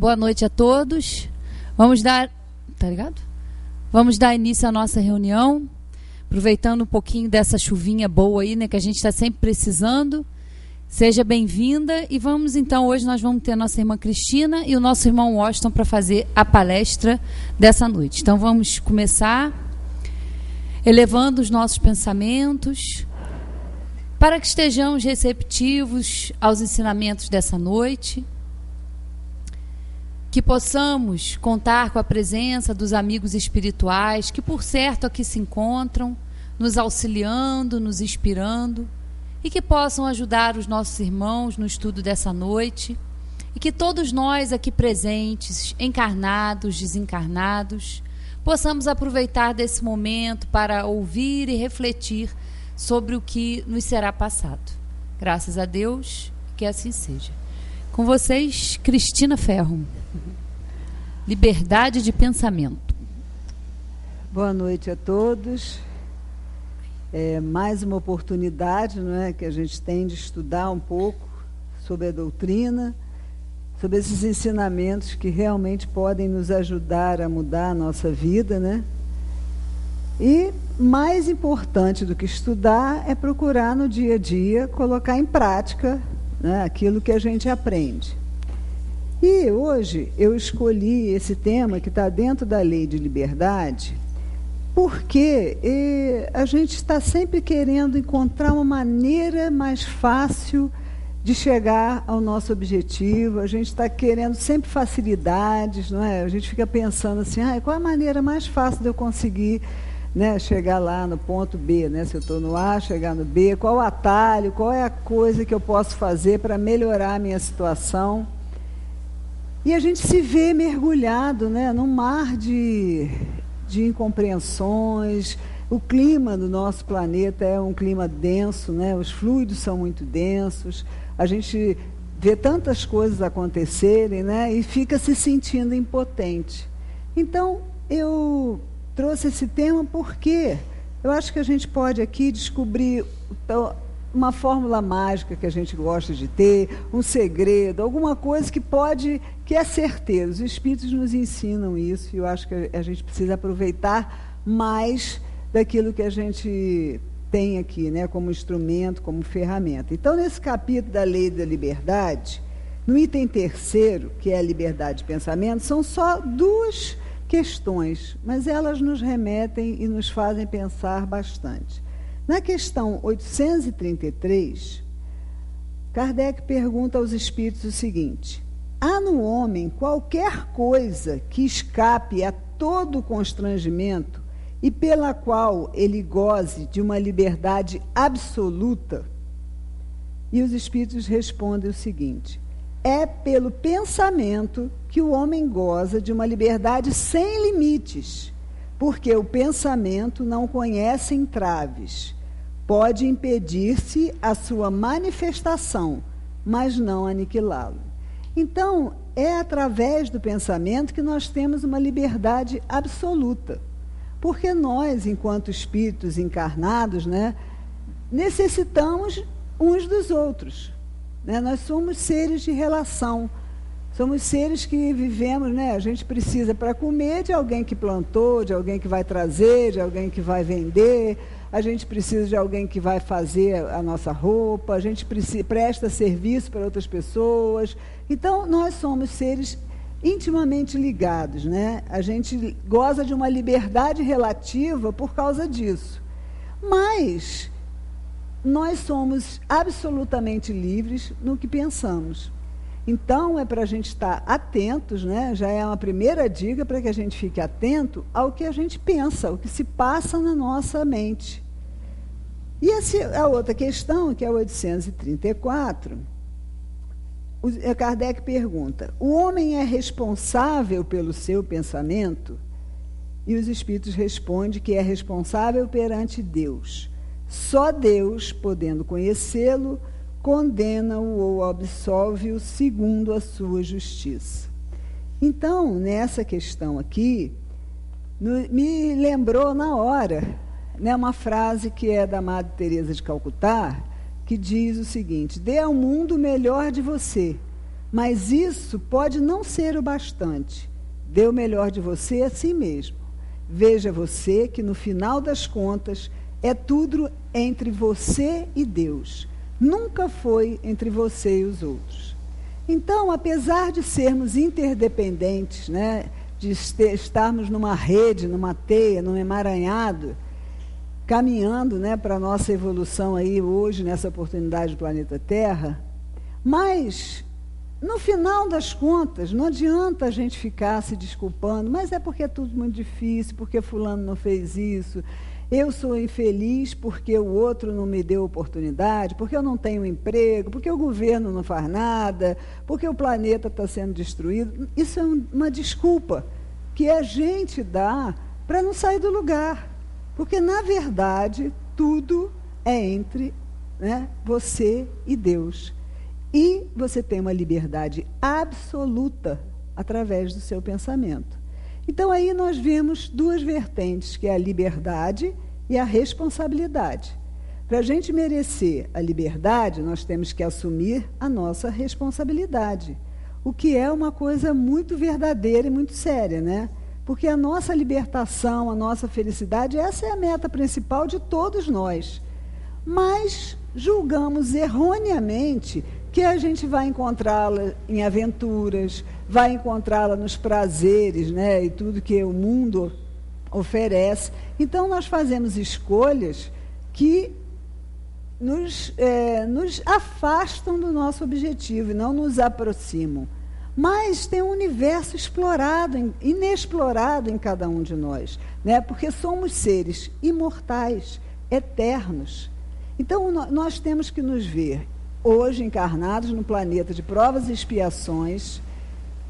Boa noite a todos. Vamos dar início à nossa reunião, aproveitando um pouquinho dessa chuvinha boa aí, né, que a gente está sempre precisando. Seja bem-vinda e hoje nós vamos ter a nossa irmã Cristina e o nosso irmão Washington para fazer a palestra dessa noite. Então vamos começar elevando os nossos pensamentos para que estejamos receptivos aos ensinamentos dessa noite, que possamos contar com a presença dos amigos espirituais que, por certo, aqui se encontram, nos auxiliando, nos inspirando, e que possam ajudar os nossos irmãos no estudo dessa noite, e que todos nós aqui presentes, encarnados, desencarnados, possamos aproveitar desse momento para ouvir e refletir sobre o que nos será passado. Graças a Deus, que assim seja. Com vocês, Cristina Ferro. Liberdade de pensamento. Boa noite a todos. Mais uma oportunidade, não é, que a gente tem de estudar um pouco sobre a doutrina, sobre esses ensinamentos que realmente podem nos ajudar a mudar a nossa vida, né? E mais importante do que estudar é procurar no dia a dia colocar em prática, né, aquilo que a gente aprende. E hoje eu escolhi esse tema que está dentro da Lei de Liberdade, porque a gente está sempre querendo encontrar uma maneira mais fácil de chegar ao nosso objetivo. A gente está querendo sempre facilidades, não é? A gente fica pensando assim, qual é a maneira mais fácil de eu conseguir, né, chegar lá no ponto B, né? Se eu estou no A, chegar no B, qual o atalho, qual é a coisa que eu posso fazer para melhorar a minha situação? E a gente se vê mergulhado, né, num mar de incompreensões. O clima do nosso planeta é um clima denso, né? Os fluidos são muito densos, a gente vê tantas coisas acontecerem, né? E fica se sentindo impotente. Então, eu trouxe esse tema porque eu acho que a gente pode aqui descobrir uma fórmula mágica que a gente gosta de ter, um segredo, alguma coisa que é certeiro. Os espíritos nos ensinam isso e eu acho que a gente precisa aproveitar mais daquilo que a gente tem aqui, né, como instrumento, como ferramenta. Então, nesse capítulo da Lei da Liberdade, no item 3º, que é a liberdade de pensamento, são só 2 questões, mas elas nos remetem e nos fazem pensar bastante. Na questão 833, Kardec pergunta aos espíritos o seguinte: há no homem qualquer coisa que escape a todo constrangimento e pela qual ele goze de uma liberdade absoluta? E os espíritos respondem o seguinte: é pelo pensamento que o homem goza de uma liberdade sem limites, porque o pensamento não conhece entraves. Pode impedir-se a sua manifestação, mas não aniquilá-lo. Então, é através do pensamento que nós temos uma liberdade absoluta. Porque nós, enquanto espíritos encarnados, né, necessitamos uns dos outros. Né? Nós somos seres de relação. Somos seres que vivemos, né? A gente precisa, para comer, de alguém que plantou, de alguém que vai trazer, de alguém que vai vender. A gente precisa de alguém que vai fazer a nossa roupa. A gente presta serviço para outras pessoas. Então, nós somos seres intimamente ligados, né? A gente goza de uma liberdade relativa por causa disso. Mas nós somos absolutamente livres no que pensamos. Então, é para a gente estar atentos, né? Já é uma primeira dica para que a gente fique atento ao que a gente pensa, ao que se passa na nossa mente. E a outra questão, que é a 834, Kardec pergunta: o homem é responsável pelo seu pensamento? E os espíritos respondem que é responsável perante Deus. Só Deus, podendo conhecê-lo, condena-o ou absolve-o segundo a sua justiça. Então, nessa questão aqui, me lembrou na hora, né, uma frase que é da Madre Teresa de Calcutá, que diz o seguinte: dê ao mundo o melhor de você, Mas isso pode não ser o bastante. Dê o melhor de você a si mesmo. Veja você que, no final das contas, é tudo entre você e Deus. Nunca foi entre você e os outros. Então, apesar de sermos interdependentes, né, de estarmos numa rede, numa teia, num emaranhado, caminhando, né, para a nossa evolução aí hoje, nessa oportunidade do planeta Terra, mas, no final das contas, não adianta a gente ficar se desculpando, mas é porque é tudo muito difícil, porque fulano não fez isso, eu sou infeliz porque o outro não me deu oportunidade, porque eu não tenho emprego, porque o governo não faz nada, porque o planeta está sendo destruído. Isso é uma desculpa que a gente dá para não sair do lugar. Porque, na verdade, tudo é entre, né, você e Deus. E você tem uma liberdade absoluta através do seu pensamento. Então, aí nós vemos duas vertentes, que é a liberdade e a responsabilidade. Para a gente merecer a liberdade, nós temos que assumir a nossa responsabilidade, o que é uma coisa muito verdadeira e muito séria, né? Porque a nossa libertação, a nossa felicidade, essa é a meta principal de todos nós. Mas julgamos erroneamente que a gente vai encontrá-la em aventuras, vai encontrá-la nos prazeres, né, e tudo que o mundo oferece. Então, nós fazemos escolhas que nos afastam do nosso objetivo e não nos aproximam. Mas tem um universo explorado, inexplorado em cada um de nós, né? Porque somos seres imortais, eternos. Então, nós temos que nos ver hoje encarnados no planeta de provas e expiações,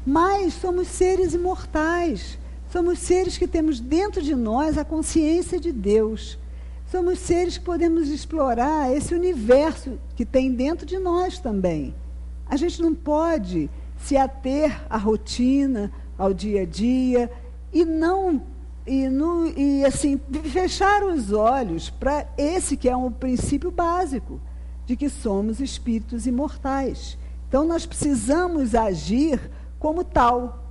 mas somos seres imortais, somos seres que temos dentro de nós a consciência de Deus. Somos seres que podemos explorar esse universo que tem dentro de nós também. A gente não pode se ater à rotina, ao dia a dia, e assim, fechar os olhos para esse que é um princípio básico, de que somos espíritos imortais. Então, nós precisamos agir como tal.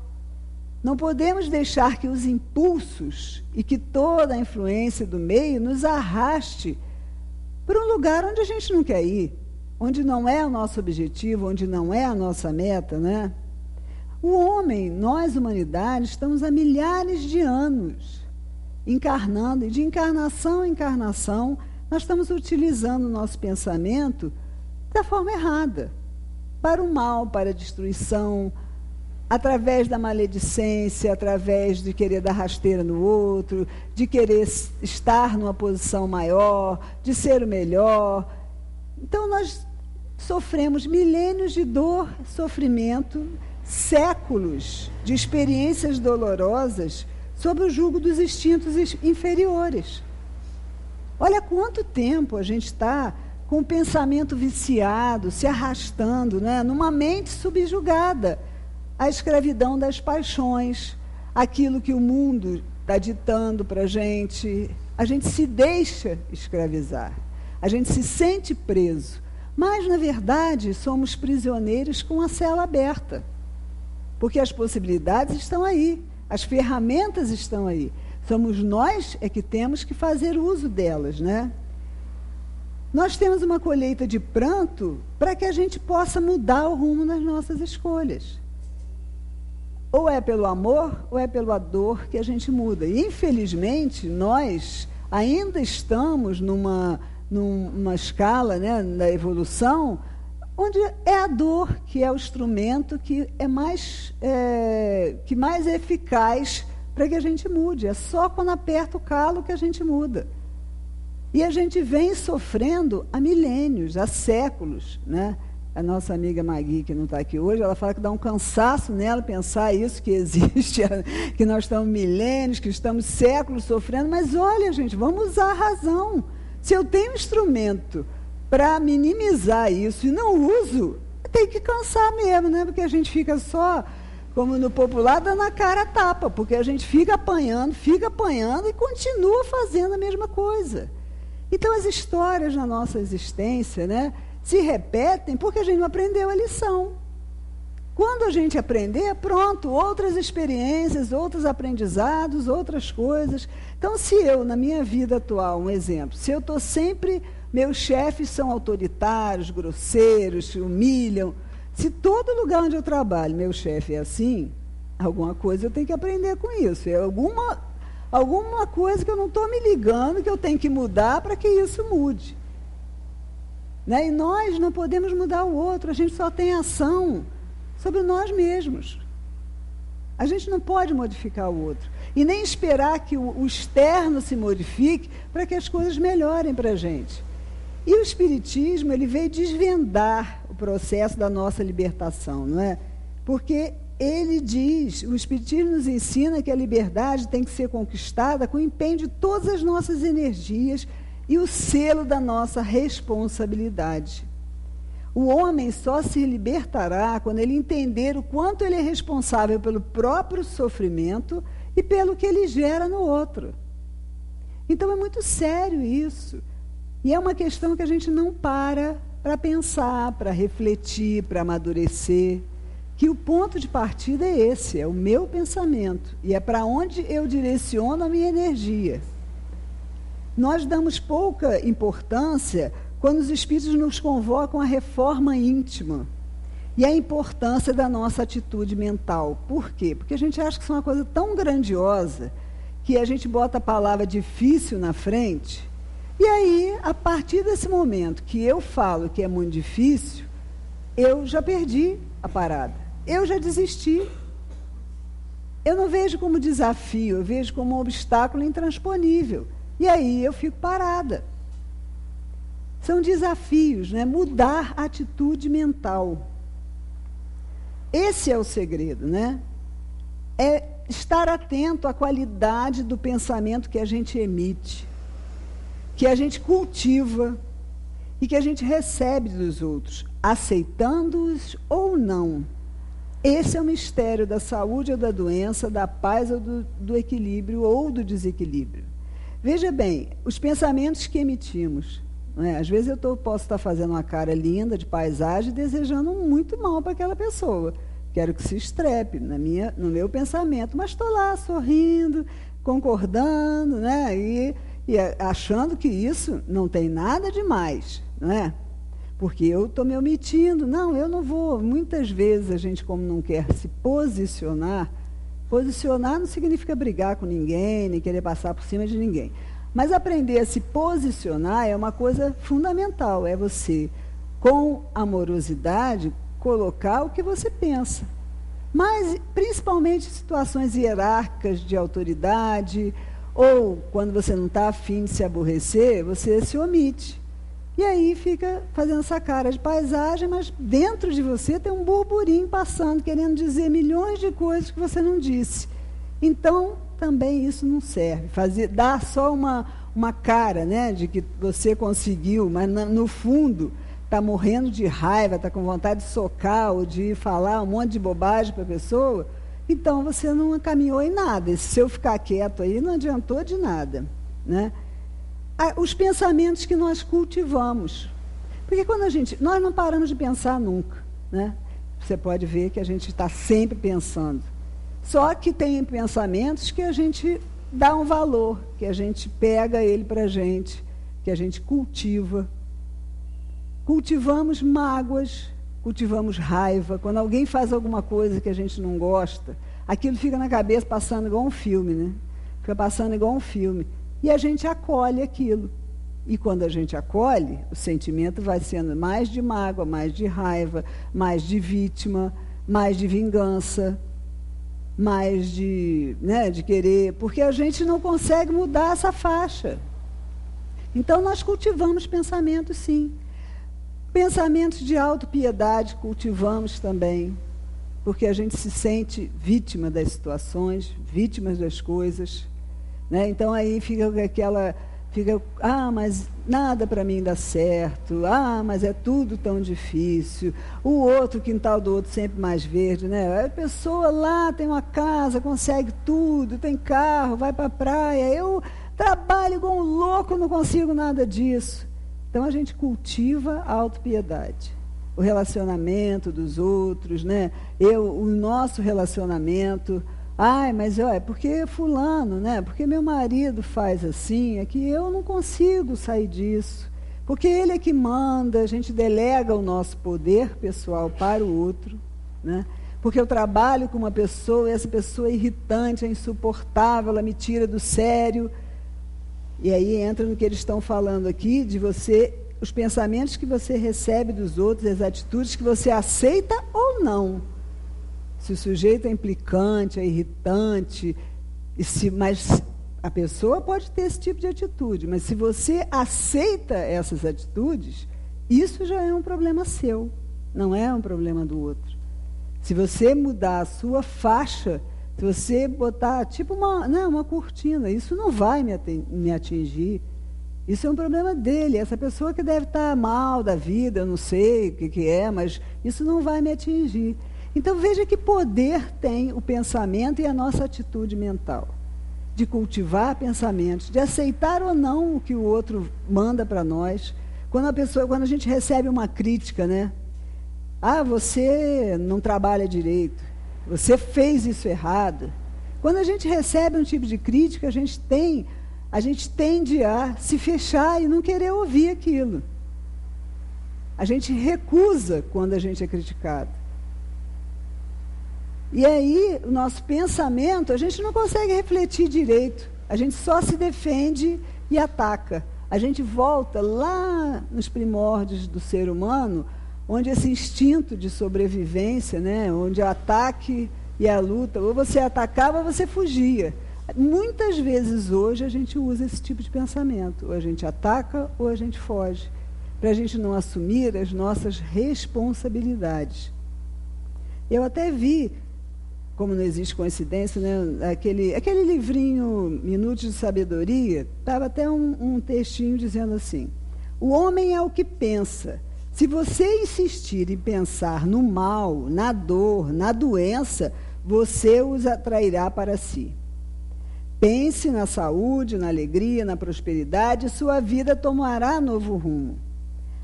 Não podemos deixar que os impulsos e que toda a influência do meio nos arraste para um lugar onde a gente não quer ir, onde não é o nosso objetivo, onde não é a nossa meta, né? O homem, nós, humanidade, estamos há milhares de anos encarnando, e de encarnação em encarnação, nós estamos utilizando o nosso pensamento da forma errada, para o mal, para a destruição, através da maledicência, através de querer dar rasteira no outro, de querer estar numa posição maior, de ser o melhor. Então, nós sofremos milênios de dor, sofrimento, séculos de experiências dolorosas sob o jugo dos instintos inferiores. Olha quanto tempo a gente está com o pensamento viciado, se arrastando, né, numa mente subjugada, a escravidão das paixões, aquilo que o mundo está ditando para a gente se deixa escravizar, a gente se sente preso, mas, na verdade, somos prisioneiros com a cela aberta, porque as possibilidades estão aí, as ferramentas estão aí, somos nós que temos que fazer uso delas, né? Nós temos uma colheita de pranto para que a gente possa mudar o rumo das nossas escolhas. Ou é pelo amor, ou é pela dor que a gente muda. E, infelizmente, nós ainda estamos numa escala, né, da evolução, onde é a dor que é o instrumento que é mais eficaz para que a gente mude. É só quando aperta o calo que a gente muda. E a gente vem sofrendo há milênios, há séculos, né? A nossa amiga Magui, que não está aqui hoje, ela fala que dá um cansaço nela pensar isso, que existe, que nós estamos milênios, que estamos séculos sofrendo, mas olha, gente, vamos usar a razão. Se eu tenho instrumento para minimizar isso e não uso, tem que cansar mesmo, né? Porque a gente fica só, como no popular, dando a cara a tapa, porque a gente fica apanhando e continua fazendo a mesma coisa. Então, as histórias na nossa existência, né, se repetem porque a gente não aprendeu a lição. Quando a gente aprender, pronto, outras experiências, outros aprendizados, outras coisas. Então, se eu, na minha vida atual, um exemplo, se eu estou sempre, meus chefes são autoritários, grosseiros, humilham, se todo lugar onde eu trabalho, meu chefe é assim, alguma coisa eu tenho que aprender com isso. É alguma coisa que eu não estou me ligando, que eu tenho que mudar para que isso mude. Né? E nós não podemos mudar o outro, a gente só tem ação sobre nós mesmos. A gente não pode modificar o outro. E nem esperar que o externo se modifique para que as coisas melhorem para a gente. E o Espiritismo, ele veio desvendar o processo da nossa libertação, não é? Porque ele diz, o Espiritismo nos ensina que a liberdade tem que ser conquistada com o empenho de todas as nossas energias e o selo da nossa responsabilidade. O homem só se libertará quando ele entender o quanto ele é responsável pelo próprio sofrimento e pelo que ele gera no outro. Então é muito sério isso. E é uma questão que a gente não para pensar, para refletir, para amadurecer. Que o ponto de partida é esse, é o meu pensamento. E é para onde eu direciono a minha energia. Nós damos pouca importância quando os espíritos nos convocam à reforma íntima e à importância da nossa atitude mental. Por quê? Porque a gente acha que isso é uma coisa tão grandiosa que a gente bota a palavra difícil na frente e aí, a partir desse momento que eu falo que é muito difícil, eu já perdi a parada, eu já desisti. Eu não vejo como desafio, eu vejo como um obstáculo intransponível. E aí eu fico parada. São desafios, né? Mudar a atitude mental. Esse é o segredo, né? É estar atento à qualidade do pensamento que a gente emite, que a gente cultiva e que a gente recebe dos outros, aceitando-os ou não. Esse é o mistério da saúde ou da doença, da paz ou do equilíbrio ou do desequilíbrio. Veja bem, os pensamentos que emitimos. Às vezes eu posso estar fazendo uma cara linda de paisagem desejando muito mal para aquela pessoa. Quero que se estrepe no meu pensamento, mas estou lá sorrindo, concordando, né? E achando que isso não tem nada demais, não é? Porque eu estou me omitindo. Não, eu não vou. Muitas vezes a gente, como não quer se posicionar não significa brigar com ninguém, nem querer passar por cima de ninguém. Mas aprender a se posicionar é uma coisa fundamental, é você, com amorosidade, colocar o que você pensa. Mas, principalmente em situações hierárquicas de autoridade, ou quando você não está afim de se aborrecer, você se omite. E aí fica fazendo essa cara de paisagem, mas dentro de você tem um burburinho passando, querendo dizer milhões de coisas que você não disse. Então, também isso não serve. Dar só uma cara, né, de que você conseguiu, mas no fundo está morrendo de raiva, está com vontade de socar ou de falar um monte de bobagem para a pessoa, então você não caminhou em nada. E se eu ficar quieto aí, não adiantou de nada, né? Os pensamentos que nós cultivamos. Porque nós não paramos de pensar nunca, né? Você pode ver que a gente está sempre pensando. Só que tem pensamentos que a gente dá um valor, que a gente pega ele para a gente, que a gente cultiva. Cultivamos mágoas, cultivamos raiva. Quando alguém faz alguma coisa que a gente não gosta, aquilo fica na cabeça passando igual um filme, né? Fica passando igual um filme. E a gente acolhe aquilo. E quando a gente acolhe, o sentimento vai sendo mais de mágoa, mais de raiva, mais de vítima, mais de vingança, mais de querer, porque a gente não consegue mudar essa faixa. Então nós cultivamos pensamentos, sim. Pensamentos de autopiedade cultivamos também, porque a gente se sente vítima das situações, vítimas das coisas, né? Então aí fica mas nada para mim dá certo, mas é tudo tão difícil, o quintal do outro sempre mais verde, né? A pessoa lá tem uma casa, consegue tudo, tem carro, vai para a praia, eu trabalho igual um louco, não consigo nada disso. Então a gente cultiva a autopiedade. o relacionamento dos outros, né? O nosso relacionamento. Ai, mas é porque fulano, né? Porque meu marido faz assim, é que eu não consigo sair disso. Porque ele é que manda, a gente delega o nosso poder pessoal para o outro, né? Porque eu trabalho com uma pessoa, e essa pessoa é irritante, é insuportável, ela me tira do sério. E aí entra no que eles estão falando aqui, de você, os pensamentos que você recebe dos outros, as atitudes que você aceita ou não. Se o sujeito é implicante, é irritante, mas a pessoa pode ter esse tipo de atitude, mas se você aceita essas atitudes, isso já é um problema seu, não é um problema do outro. Se você mudar a sua faixa, se você botar tipo uma cortina, isso não vai me atingir. Isso é um problema dele, essa pessoa que deve estar mal da vida, eu não sei o que é, mas isso não vai me atingir. Então veja que poder tem o pensamento e a nossa atitude mental. De cultivar pensamentos, de aceitar ou não o que o outro manda para nós. Quando a gente recebe uma crítica, né? Ah, você não trabalha direito, você fez isso errado. Quando a gente recebe um tipo de crítica, a gente tende a se fechar e não querer ouvir aquilo. A gente recusa quando a gente é criticado. E aí, o nosso pensamento, a gente não consegue refletir direito. A gente só se defende e ataca. A gente volta lá nos primórdios do ser humano, onde esse instinto de sobrevivência, né, onde o ataque e a luta, ou você atacava ou você fugia. Muitas vezes hoje a gente usa esse tipo de pensamento. Ou a gente ataca ou a gente foge, para a gente não assumir as nossas responsabilidades. Eu até vi, como não existe coincidência, né, aquele livrinho Minutos de Sabedoria, estava até um textinho dizendo assim: o homem é o que pensa. Se você insistir em pensar no mal, na dor, na doença, você os atrairá para si. Pense na saúde, na alegria, na prosperidade, sua vida tomará novo rumo.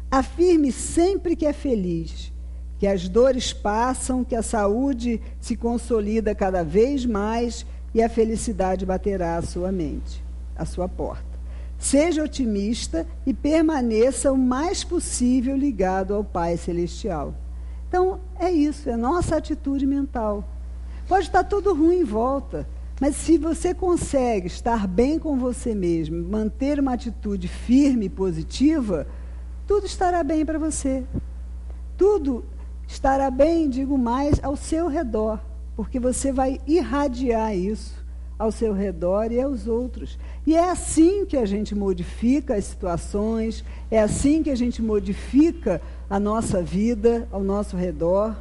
Afirme sempre que é feliz, que as dores passam, que a saúde se consolida cada vez mais e a felicidade baterá à sua mente, à sua porta. Seja otimista e permaneça o mais possível ligado ao Pai Celestial. Então, é isso, é a nossa atitude mental. Pode estar tudo ruim em volta, mas se você consegue estar bem com você mesmo, manter uma atitude firme e positiva, tudo estará bem para você. Tudo estará bem, digo mais, ao seu redor, porque você vai irradiar isso ao seu redor e aos outros. E é assim que a gente modifica as situações, é assim que a gente modifica a nossa vida ao nosso redor.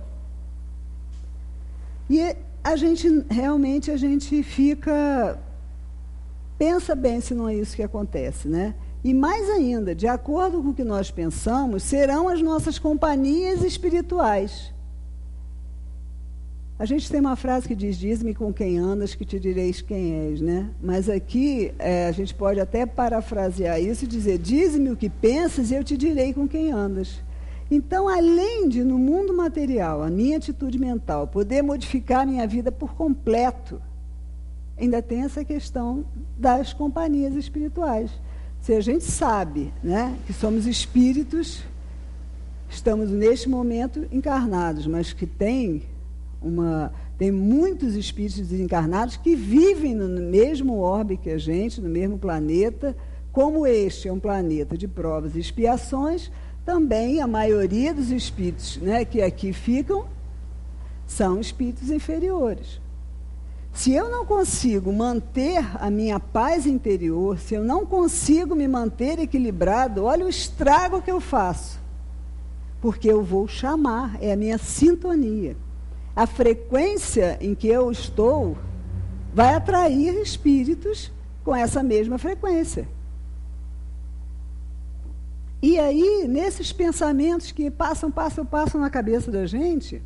E a gente pensa bem se não é isso que acontece, né? E mais ainda, de acordo com o que nós pensamos, serão as nossas companhias espirituais. A gente tem uma frase que diz: diz-me com quem andas, que te direis quem és, né? Mas aqui a gente pode até parafrasear isso e dizer: dize-me o que pensas e eu te direi com quem andas. Então, além de, no mundo material, a minha atitude mental poder modificar a minha vida por completo, ainda tem essa questão das companhias espirituais. Se a gente sabe, né, que somos espíritos, estamos neste momento encarnados, mas que tem muitos espíritos desencarnados que vivem no mesmo orbe que a gente, no mesmo planeta. Como este é um planeta de provas e expiações, também a maioria dos espíritos, né, que aqui ficam são espíritos inferiores. Se eu não consigo manter a minha paz interior, se eu não consigo me manter equilibrado, olha o estrago que eu faço. Porque eu vou chamar, é a minha sintonia. A frequência em que eu estou vai atrair espíritos com essa mesma frequência. E aí, nesses pensamentos que passam na cabeça da gente,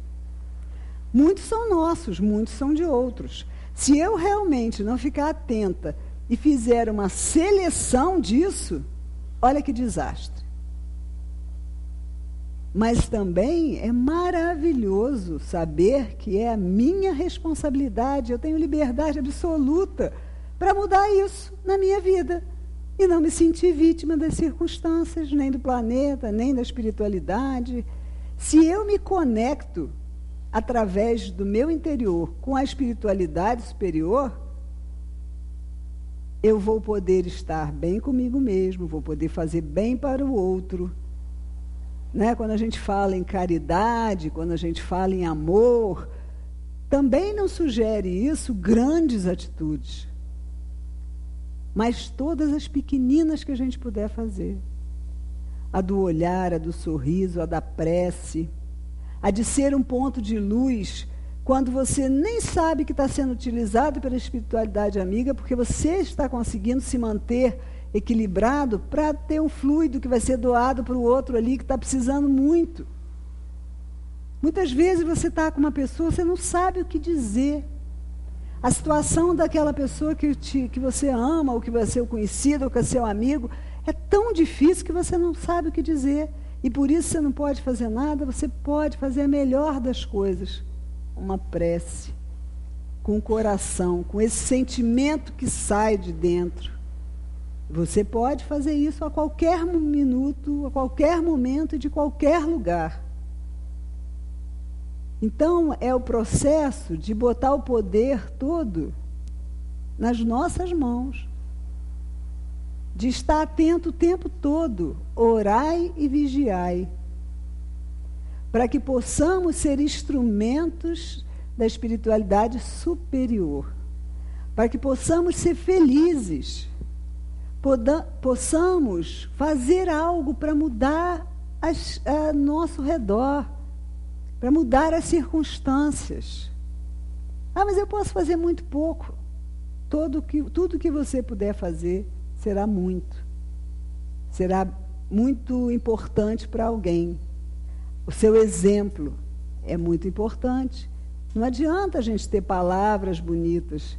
muitos são nossos, muitos são de outros. Se eu realmente não ficar atenta e fizer uma seleção disso, olha que desastre. Mas também é maravilhoso saber que é a minha responsabilidade, eu tenho liberdade absoluta para mudar isso na minha vida e não me sentir vítima das circunstâncias, nem do planeta, nem da espiritualidade. Se eu me conecto através do meu interior com a espiritualidade superior, eu vou poder estar bem comigo mesmo, vou poder fazer bem para o outro. Né? Quando a gente fala em caridade, quando a gente fala em amor, também não sugere isso grandes atitudes, mas todas as pequeninas que a gente puder fazer. A do olhar, a do sorriso, a da prece, a de ser um ponto de luz quando você nem sabe que está sendo utilizado pela espiritualidade amiga, porque você está conseguindo se manter equilibrado para ter um fluido que vai ser doado para o outro ali que está precisando muito. Muitas vezes você está com uma pessoa, você não sabe o que dizer. A situação daquela pessoa que você ama, ou que vai ser o conhecido, ou que é seu amigo, é tão difícil que você não sabe o que dizer. E por isso você não pode fazer nada, você pode fazer a melhor das coisas. Uma prece, com o coração, com esse sentimento que sai de dentro. Você pode fazer isso a qualquer minuto, a qualquer momento e de qualquer lugar. Então, é o processo de botar o poder todo nas nossas mãos. De estar atento o tempo todo. Orai e vigiai. Para que possamos ser instrumentos da espiritualidade superior. Para que possamos ser felizes. Possamos fazer algo para mudar a nosso redor, para mudar as circunstâncias. Ah, mas eu posso fazer muito pouco. Tudo que você puder fazer será muito importante para alguém. O seu exemplo é muito importante. Não adianta a gente ter palavras bonitas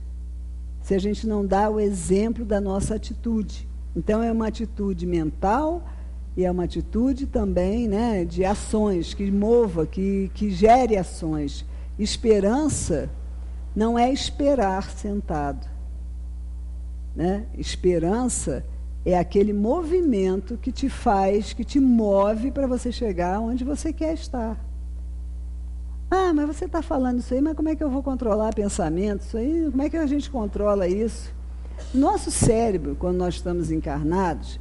se a gente não dá o exemplo da nossa atitude. Então, é uma atitude mental e é uma atitude também, né, de ações, que mova, que gere ações. Esperança não é esperar sentado. Né? Esperança é aquele movimento que te faz, que te move para você chegar onde você quer estar. Ah, mas você está falando isso aí, mas como é que eu vou controlar pensamentos? Isso aí, como é que a gente controla isso? Nosso cérebro, quando nós estamos encarnados,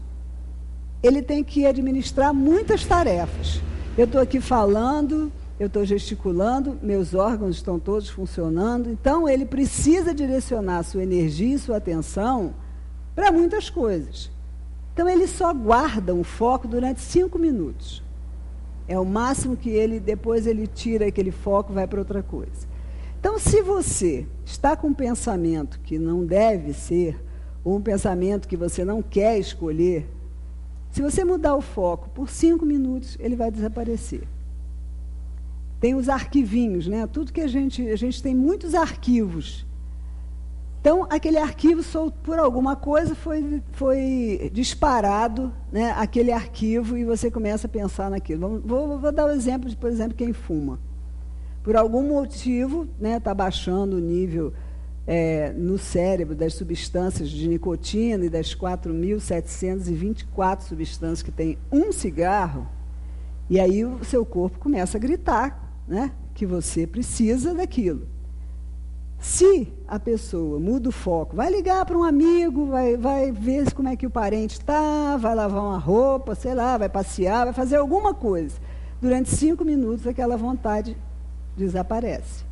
ele tem que administrar muitas tarefas. Eu estou aqui falando, eu estou gesticulando, meus órgãos estão todos funcionando, então ele precisa direcionar sua energia e sua atenção para muitas coisas. Então ele só guarda um foco durante 5 minutos. É o máximo que depois ele tira aquele foco e vai para outra coisa. Então, se você está com um pensamento que não deve ser, ou um pensamento que você não quer escolher, se você mudar o foco por 5 minutos, ele vai desaparecer. Tem os arquivinhos, né? Tudo que a gente tem muitos arquivos. Então, aquele arquivo, por alguma coisa, foi disparado, né, aquele arquivo, e você começa a pensar naquilo. Vou dar o exemplo de, por exemplo, quem fuma. Por algum motivo, né, está baixando o nível no cérebro das substâncias de nicotina e das 4.724 substâncias que tem um cigarro, e aí o seu corpo começa a gritar, né, que você precisa daquilo. Se a pessoa muda o foco, vai ligar para um amigo, vai ver como é que o parente está, vai lavar uma roupa, sei lá, vai passear, vai fazer alguma coisa. Durante 5 minutos, aquela vontade desaparece.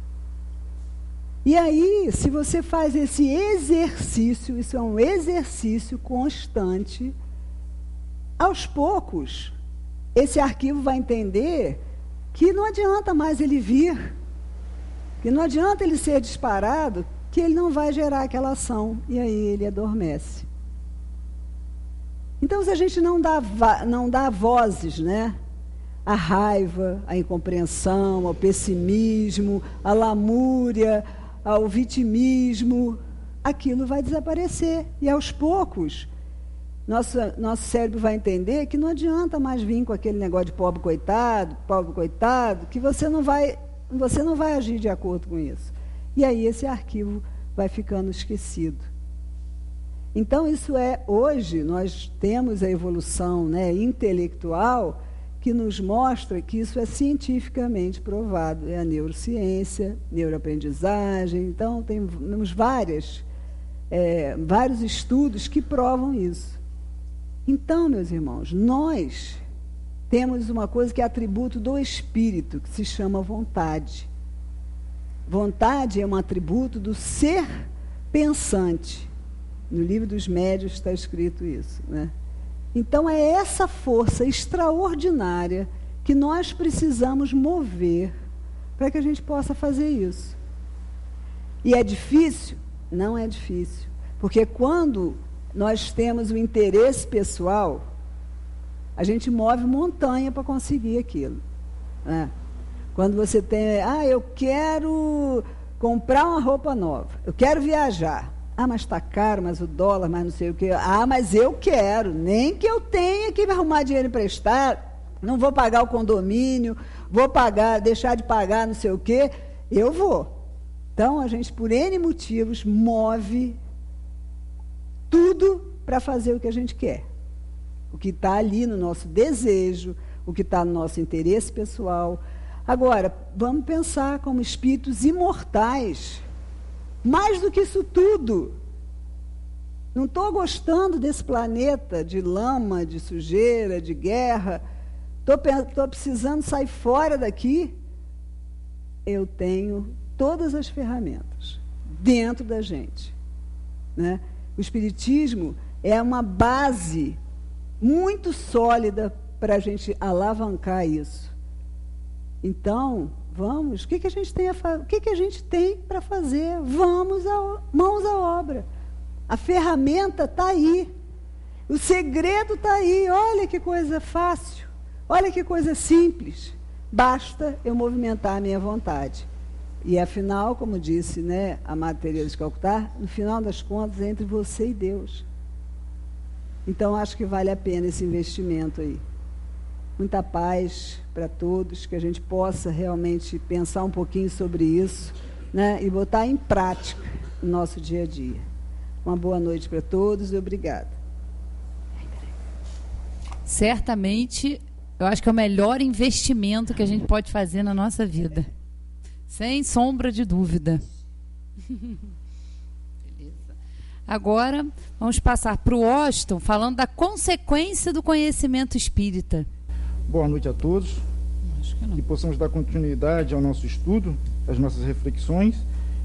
E aí, se você faz esse exercício, isso é um exercício constante, aos poucos, esse arquivo vai entender que não adianta mais ele vir, que não adianta ele ser disparado, que ele não vai gerar aquela ação, e aí ele adormece. Então, se a gente não dá vozes, né, à raiva, à incompreensão, ao pessimismo, à lamúria, ao vitimismo, aquilo vai desaparecer. E aos poucos, nosso cérebro vai entender que não adianta mais vir com aquele negócio de pobre coitado, que você não vai agir de acordo com isso. E aí esse arquivo vai ficando esquecido. Então, hoje nós temos a evolução, né, intelectual que nos mostra que isso é cientificamente provado. É a neurociência, neuroaprendizagem. Então, temos vários estudos que provam isso. Então, meus irmãos, nós temos uma coisa que é atributo do espírito, que se chama vontade. Vontade é um atributo do ser pensante. No livro dos médiuns está escrito isso, né? Então, é essa força extraordinária que nós precisamos mover para que a gente possa fazer isso. E é difícil? Não é difícil. Porque quando nós temos o interesse pessoal, a gente move montanha para conseguir aquilo, né? Quando você tem, eu quero comprar uma roupa nova, eu quero viajar. Mas está caro, mas o dólar, mas não sei o quê. Mas eu quero, nem que eu tenha que arrumar dinheiro emprestado, não vou pagar o condomínio, deixar de pagar não sei o quê, eu vou. Então, a gente, por N motivos, move tudo para fazer o que a gente quer. O que está ali no nosso desejo, o que está no nosso interesse pessoal. Agora, vamos pensar como espíritos imortais. Mais do que isso tudo. Não estou gostando desse planeta de lama, de sujeira, de guerra. Estou precisando sair fora daqui. Eu tenho todas as ferramentas dentro da gente, né? O Espiritismo é uma base muito sólida para a gente alavancar isso. Então, vamos, o que a gente tem para fazer? Vamos, mãos à obra. A ferramenta está aí. O segredo está aí. Olha que coisa fácil. Olha que coisa simples. Basta eu movimentar a minha vontade. E, afinal, como disse, né, a Madre Teresa de Calcutá, no final das contas, é entre você e Deus. Então, acho que vale a pena esse investimento aí. Muita paz para todos, que a gente possa realmente pensar um pouquinho sobre isso, né, e botar em prática no nosso dia a dia. Uma boa noite para todos e obrigada. Certamente, eu acho que é o melhor investimento que a gente pode fazer na nossa vida. Sem sombra de dúvida. Beleza. Agora, vamos passar para o Austin, falando da consequência do conhecimento espírita. Boa noite a todos. Que possamos dar continuidade ao nosso estudo, às nossas reflexões,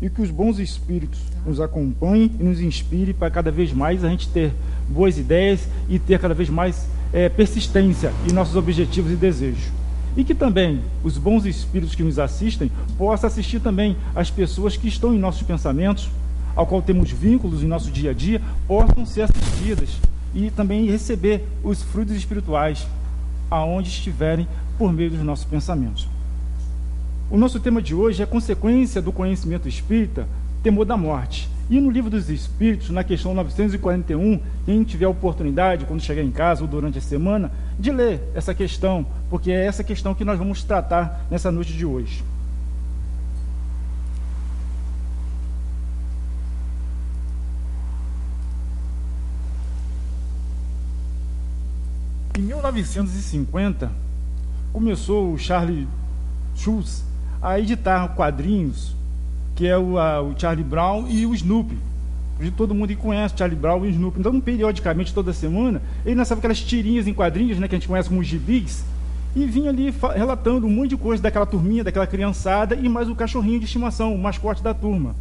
e que os bons espíritos nos acompanhem e nos inspirem para cada vez mais a gente ter boas ideias e ter cada vez mais persistência em nossos objetivos e desejos. E que também os bons espíritos que nos assistem possam assistir também as pessoas que estão em nossos pensamentos, ao qual temos vínculos em nosso dia a dia, possam ser assistidas e também receber os frutos espirituais aonde estiverem por meio dos nossos pensamentos. O nosso tema de hoje é a consequência do conhecimento espírita, temor da morte. E no Livro dos Espíritos, na questão 941, quem tiver a oportunidade, quando chegar em casa ou durante a semana, de ler essa questão, porque é essa questão que nós vamos tratar nessa noite de hoje. Em 1950, começou o Charles Schulz a editar quadrinhos, que é o Charlie Brown e o Snoopy. Hoje todo mundo conhece o Charlie Brown e o Snoopy. Então, periodicamente, toda semana, ele lançava aquelas tirinhas em quadrinhos, né, que a gente conhece como gibis, e vinha ali relatando um monte de coisa daquela turminha, daquela criançada, e mais o cachorrinho de estimação, o mascote da turma.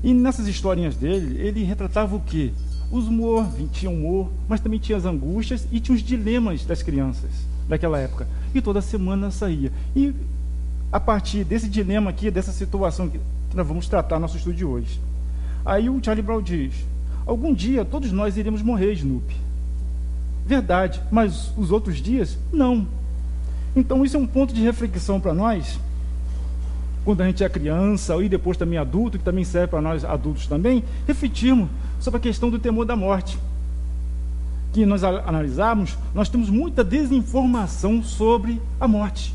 E nessas historinhas dele, ele retratava o quê? Os humor, tinha humor, mas também tinha as angústias e tinha os dilemas das crianças daquela época. E toda semana saía. E a partir desse dilema aqui, dessa situação que nós vamos tratar no nosso estudo de hoje. Aí o Charlie Brown diz: algum dia todos nós iremos morrer, Snoopy. Verdade, mas os outros dias, não. Então isso é um ponto de reflexão para nós, quando a gente é criança, e depois também adulto, que também serve para nós adultos também, refletirmos sobre a questão do temor da morte. que nós analisarmos, nós temos muita desinformação sobre a morte.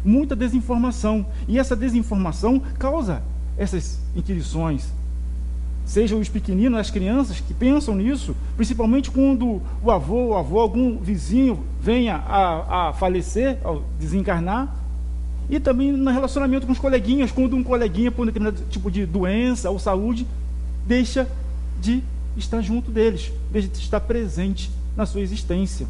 Muita desinformação. E essa desinformação causa essas inquirições. Sejam os pequeninos, as crianças que pensam nisso, principalmente quando o avô, algum vizinho venha a falecer, a desencarnar, e também no relacionamento com os coleguinhas, quando um coleguinha, por um determinado tipo de doença ou saúde, deixa de estar junto deles, deixa de estar presente na sua existência.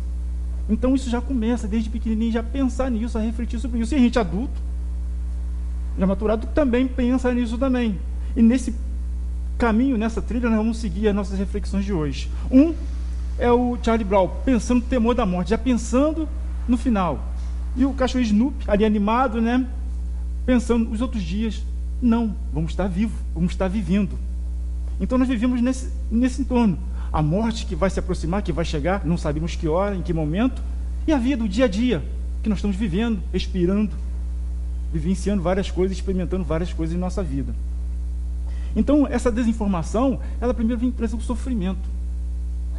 Então isso já começa desde pequenininho, já pensar nisso, a refletir sobre isso. E a gente adulto, já maturado, também pensa nisso também. E nesse caminho, nessa trilha, nós vamos seguir as nossas reflexões de hoje. Um é o Charlie Brown, pensando no temor da morte, já pensando no final. E o cachorro Snoopy, ali animado, né? Pensando nos outros dias. Não, vamos estar vivos, vamos estar vivendo. Então nós vivemos nesse entorno. A morte que vai se aproximar, que vai chegar, não sabemos que hora, em que momento. E a vida, o dia a dia, que nós estamos vivendo, respirando, vivenciando várias coisas, experimentando várias coisas em nossa vida. Então, essa desinformação, ela primeiro vem trazer o sofrimento.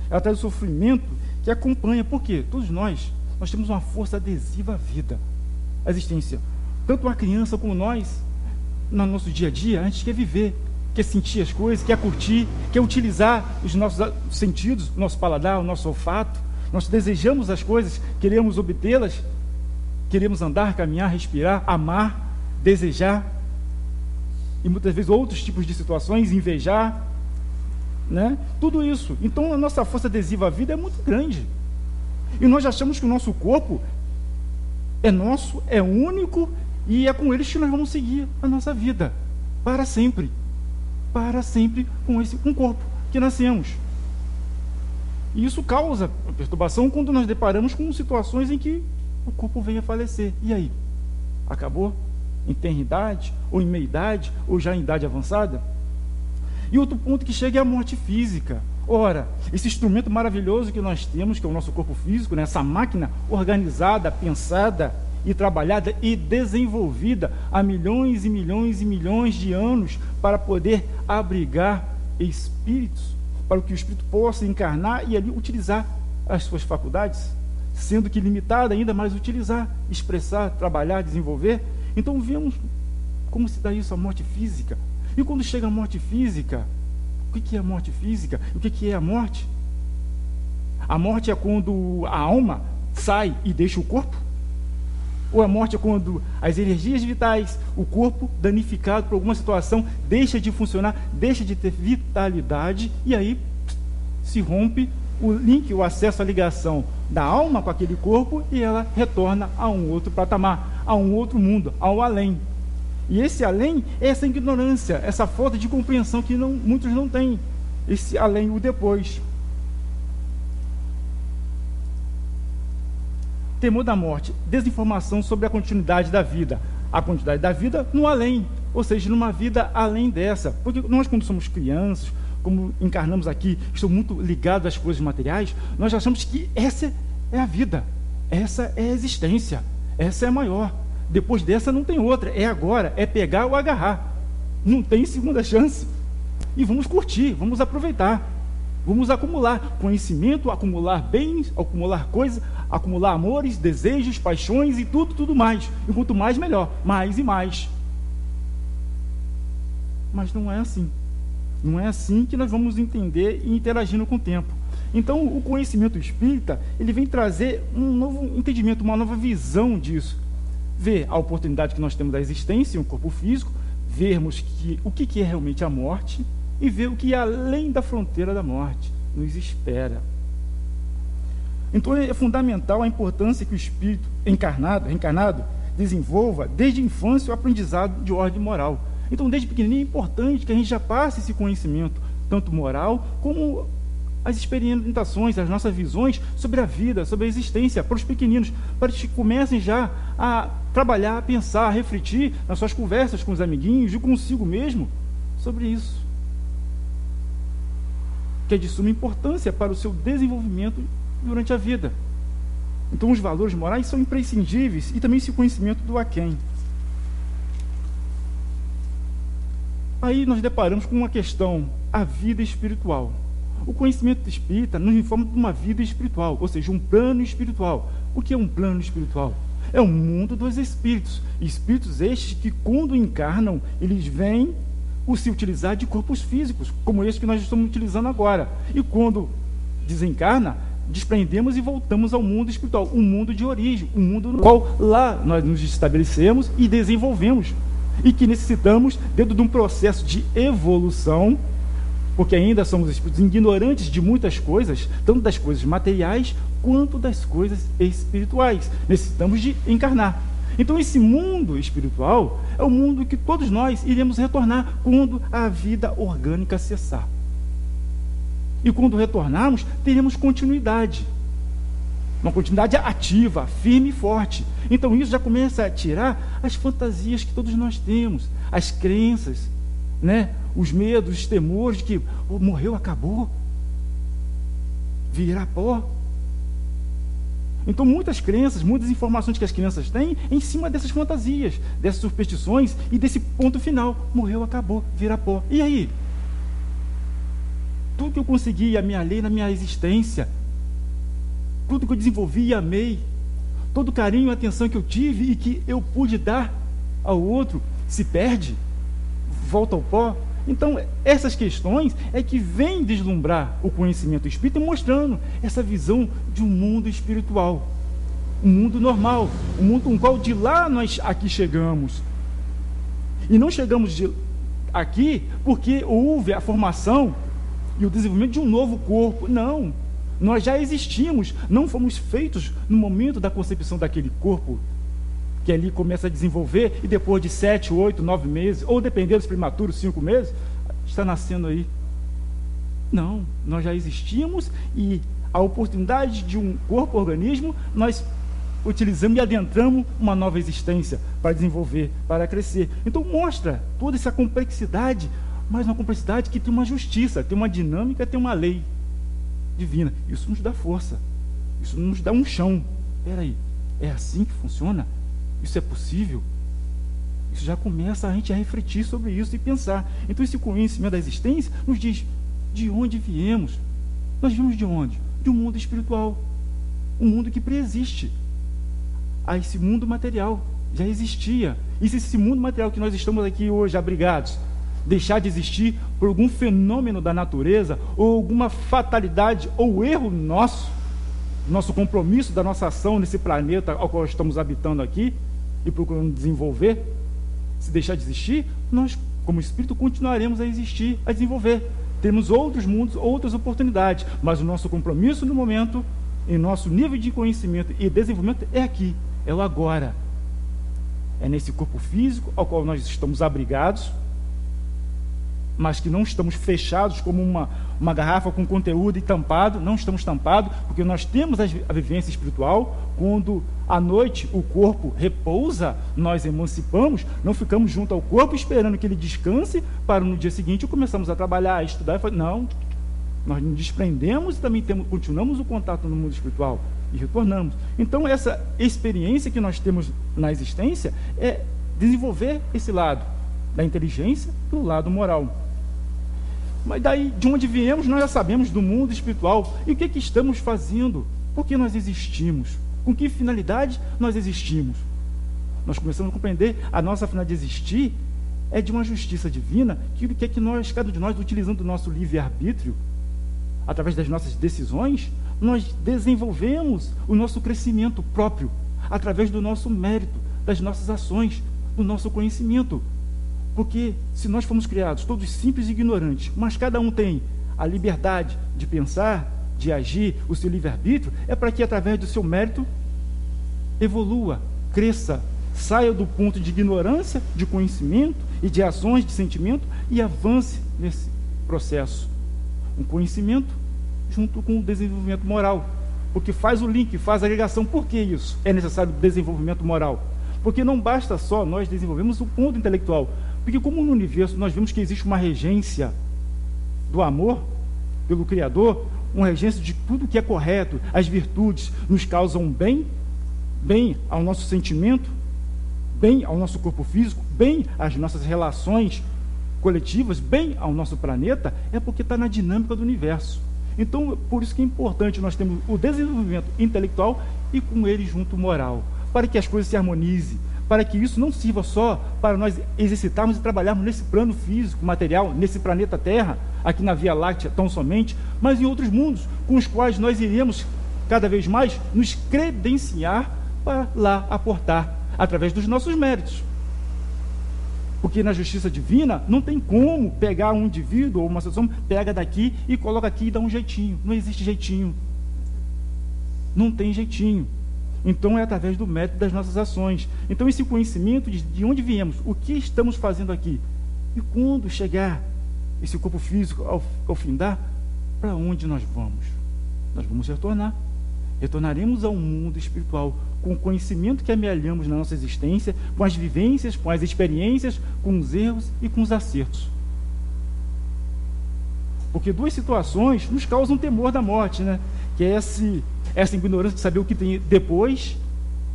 Ela traz o sofrimento que acompanha. Por quê? Todos nós temos uma força adesiva à vida, à existência. Tanto a criança como nós, no nosso dia a dia, a gente quer viver, quer sentir as coisas, quer curtir, quer utilizar os nossos sentidos, o nosso paladar, o nosso olfato. Nós desejamos as coisas, queremos obtê-las, queremos andar, caminhar, respirar, amar, desejar, e muitas vezes outros tipos de situações, invejar, né? Tudo isso. Então a nossa força adesiva à vida é muito grande. E nós achamos que o nosso corpo é nosso, é único, e é com ele que nós vamos seguir a nossa vida, para sempre com o corpo que nascemos. E isso causa perturbação quando nós deparamos com situações em que o corpo vem a falecer. E aí? Acabou? Em tenridade, ou em meia-idade, ou já em idade avançada? E outro ponto que chega é a morte física. Ora, esse instrumento maravilhoso que nós temos, que é o nosso corpo físico, né? Essa máquina organizada, pensada e trabalhada e desenvolvida há milhões e milhões e milhões de anos para poder abrigar espíritos, para que o espírito possa encarnar e ali utilizar as suas faculdades, sendo que limitada ainda, mas utilizar, expressar, trabalhar, desenvolver. Então vemos como se dá isso, a morte física. E quando chega a morte física, o que é a morte física? O que é a morte? A morte é quando a alma sai e deixa o corpo? Ou a morte é quando as energias vitais, o corpo danificado por alguma situação, deixa de funcionar, deixa de ter vitalidade, e aí se rompe o link, o acesso, a ligação da alma com aquele corpo, e ela retorna a um outro patamar, a um outro mundo, ao além. E esse além é essa ignorância, essa falta de compreensão que muitos não têm. Esse além, o depois. Temor da morte, desinformação sobre a continuidade da vida. A continuidade da vida no além, ou seja, numa vida além dessa. Porque nós, quando somos crianças, como encarnamos aqui, estamos muito ligados às coisas materiais, nós achamos que essa é a vida, essa é a existência, essa é a maior. Depois dessa não tem outra, é agora, é pegar ou agarrar. Não tem segunda chance. E vamos curtir, vamos aproveitar. Vamos acumular conhecimento, acumular bens, acumular coisas, acumular amores, desejos, paixões e tudo mais. E quanto mais, melhor. Mais e mais. Mas não é assim. Não é assim que nós vamos entender e interagindo com o tempo. Então, o conhecimento espírita, ele vem trazer um novo entendimento, uma nova visão disso. Ver a oportunidade que nós temos da existência em um corpo físico, vermos o que é realmente a morte, e ver o que além da fronteira da morte nos espera. Então é fundamental a importância que o espírito reencarnado desenvolva desde a infância o aprendizado de ordem moral. Então desde pequenininho é importante que a gente já passe esse conhecimento, tanto moral como as experimentações, as nossas visões sobre a vida, sobre a existência, para os pequeninos, para que comecem já a trabalhar, a pensar, a refletir nas suas conversas com os amiguinhos e consigo mesmo sobre isso, que é de suma importância para o seu desenvolvimento durante a vida. Então os valores morais são imprescindíveis, e também esse conhecimento do aquém. Aí nós deparamos com uma questão, a vida espiritual. O conhecimento espírita nos informa de uma vida espiritual, ou seja, um plano espiritual. O que é um plano espiritual? É o mundo dos espíritos. Espíritos estes que, quando encarnam, eles vêm se utilizar de corpos físicos, como esse que nós estamos utilizando agora. E quando desencarna, desprendemos e voltamos ao mundo espiritual, um mundo de origem, um mundo no qual lá nós nos estabelecemos e desenvolvemos. E que necessitamos, dentro de um processo de evolução, porque ainda somos espíritos ignorantes de muitas coisas, tanto das coisas materiais quanto das coisas espirituais. Necessitamos de encarnar. Então esse mundo espiritual é o mundo que todos nós iremos retornar quando a vida orgânica cessar. E quando retornarmos, teremos continuidade. Uma continuidade ativa, firme e forte. Então isso já começa a tirar as fantasias que todos nós temos, as crenças, né? Os medos, os temores de que morreu, acabou, virá pó. Então muitas crenças, muitas informações que as crianças têm em cima dessas fantasias, dessas superstições e desse ponto final, morreu, acabou, virá pó. E aí? Tudo que eu consegui, a minha lei na minha existência, tudo que eu desenvolvi e amei, todo o carinho e atenção que eu tive e que eu pude dar ao outro, se perde, volta ao pó. Então, essas questões é que vêm deslumbrar o conhecimento espírita, mostrando essa visão de um mundo espiritual, um mundo normal, um mundo com o qual de lá nós aqui chegamos. E não chegamos aqui porque houve a formação e o desenvolvimento de um novo corpo. Não, nós já existimos, não fomos feitos no momento da concepção daquele corpo, que ali começa a desenvolver, e depois de 7, 8, 9 meses, ou dependendo dos prematuros, 5 meses, está nascendo aí. Não, nós já existimos, e a oportunidade de um corpo, organismo, nós utilizamos e adentramos uma nova existência para desenvolver, para crescer. Então mostra toda essa complexidade, mas uma complexidade que tem uma justiça, tem uma dinâmica, tem uma lei divina. Isso nos dá força, isso nos dá um chão. Espera aí, é assim que funciona? Isso é possível? Isso já começa a gente a refletir sobre isso e pensar. Então esse conhecimento da existência nos diz de onde viemos. Nós viemos de onde? De um mundo espiritual, um mundo que preexiste a esse mundo material, já existia. E se esse mundo material que nós estamos aqui hoje abrigados deixar de existir por algum fenômeno da natureza, ou alguma fatalidade ou erro nosso compromisso da nossa ação nesse planeta ao qual estamos habitando aqui e procurando desenvolver, se deixar de existir, nós, como espírito, continuaremos a existir, a desenvolver. Temos outros mundos, outras oportunidades, mas o nosso compromisso no momento, em nosso nível de conhecimento e desenvolvimento, é aqui, é o agora. É nesse corpo físico ao qual nós estamos abrigados, mas que não estamos fechados como uma garrafa com conteúdo e tampado. Não estamos tampados, porque nós temos a vivência espiritual. Quando à noite o corpo repousa, nós emancipamos, não ficamos junto ao corpo esperando que ele descanse para no dia seguinte começamos a trabalhar, a estudar. Não, nós nos desprendemos e também continuamos o contato no mundo espiritual e retornamos. Então essa experiência que nós temos na existência é desenvolver esse lado da inteligência pelo lado moral. Mas daí, de onde viemos, nós já sabemos, do mundo espiritual. E o que estamos fazendo? Por que nós existimos? Com que finalidade nós existimos? Nós começamos a compreender a nossa finalidade de existir é de uma justiça divina, que é que nós, cada um de nós, utilizando o nosso livre-arbítrio, através das nossas decisões, nós desenvolvemos o nosso crescimento próprio, através do nosso mérito, das nossas ações, do nosso conhecimento. Porque se nós fomos criados todos simples e ignorantes, mas cada um tem a liberdade de pensar, de agir, o seu livre-arbítrio, é para que através do seu mérito evolua, cresça, saia do ponto de ignorância, de conhecimento e de ações, de sentimento, e avance nesse processo. Um conhecimento junto com o desenvolvimento moral, porque faz o link, faz a agregação. Por que isso? É necessário desenvolvimento moral. Porque não basta só nós desenvolvermos o ponto intelectual, porque como no universo nós vemos que existe uma regência do amor pelo Criador, uma regência de tudo que é correto, as virtudes nos causam bem ao nosso sentimento, bem ao nosso corpo físico, bem às nossas relações coletivas, bem ao nosso planeta, é porque está na dinâmica do universo. Então, por isso que é importante nós termos o desenvolvimento intelectual e com ele junto moral, para que as coisas se harmonizem, para que isso não sirva só para nós exercitarmos e trabalharmos nesse plano físico, material, nesse planeta Terra, aqui na Via Láctea tão somente, mas em outros mundos, com os quais nós iremos cada vez mais nos credenciar para lá aportar, através dos nossos méritos. Porque na justiça divina não tem como pegar um indivíduo ou uma situação, pega daqui e coloca aqui e dá um jeitinho. Não existe jeitinho. Não tem jeitinho. Então é através do mérito das nossas ações. Então esse conhecimento de onde viemos, o que estamos fazendo aqui, e quando chegar esse corpo físico ao findar, para onde nós vamos? Nós vamos retornar. Retornaremos ao mundo espiritual com o conhecimento que amealhamos na nossa existência, com as vivências, com as experiências, com os erros e com os acertos. Porque duas situações nos causam temor da morte, né? Que é essa ignorância de saber o que tem depois,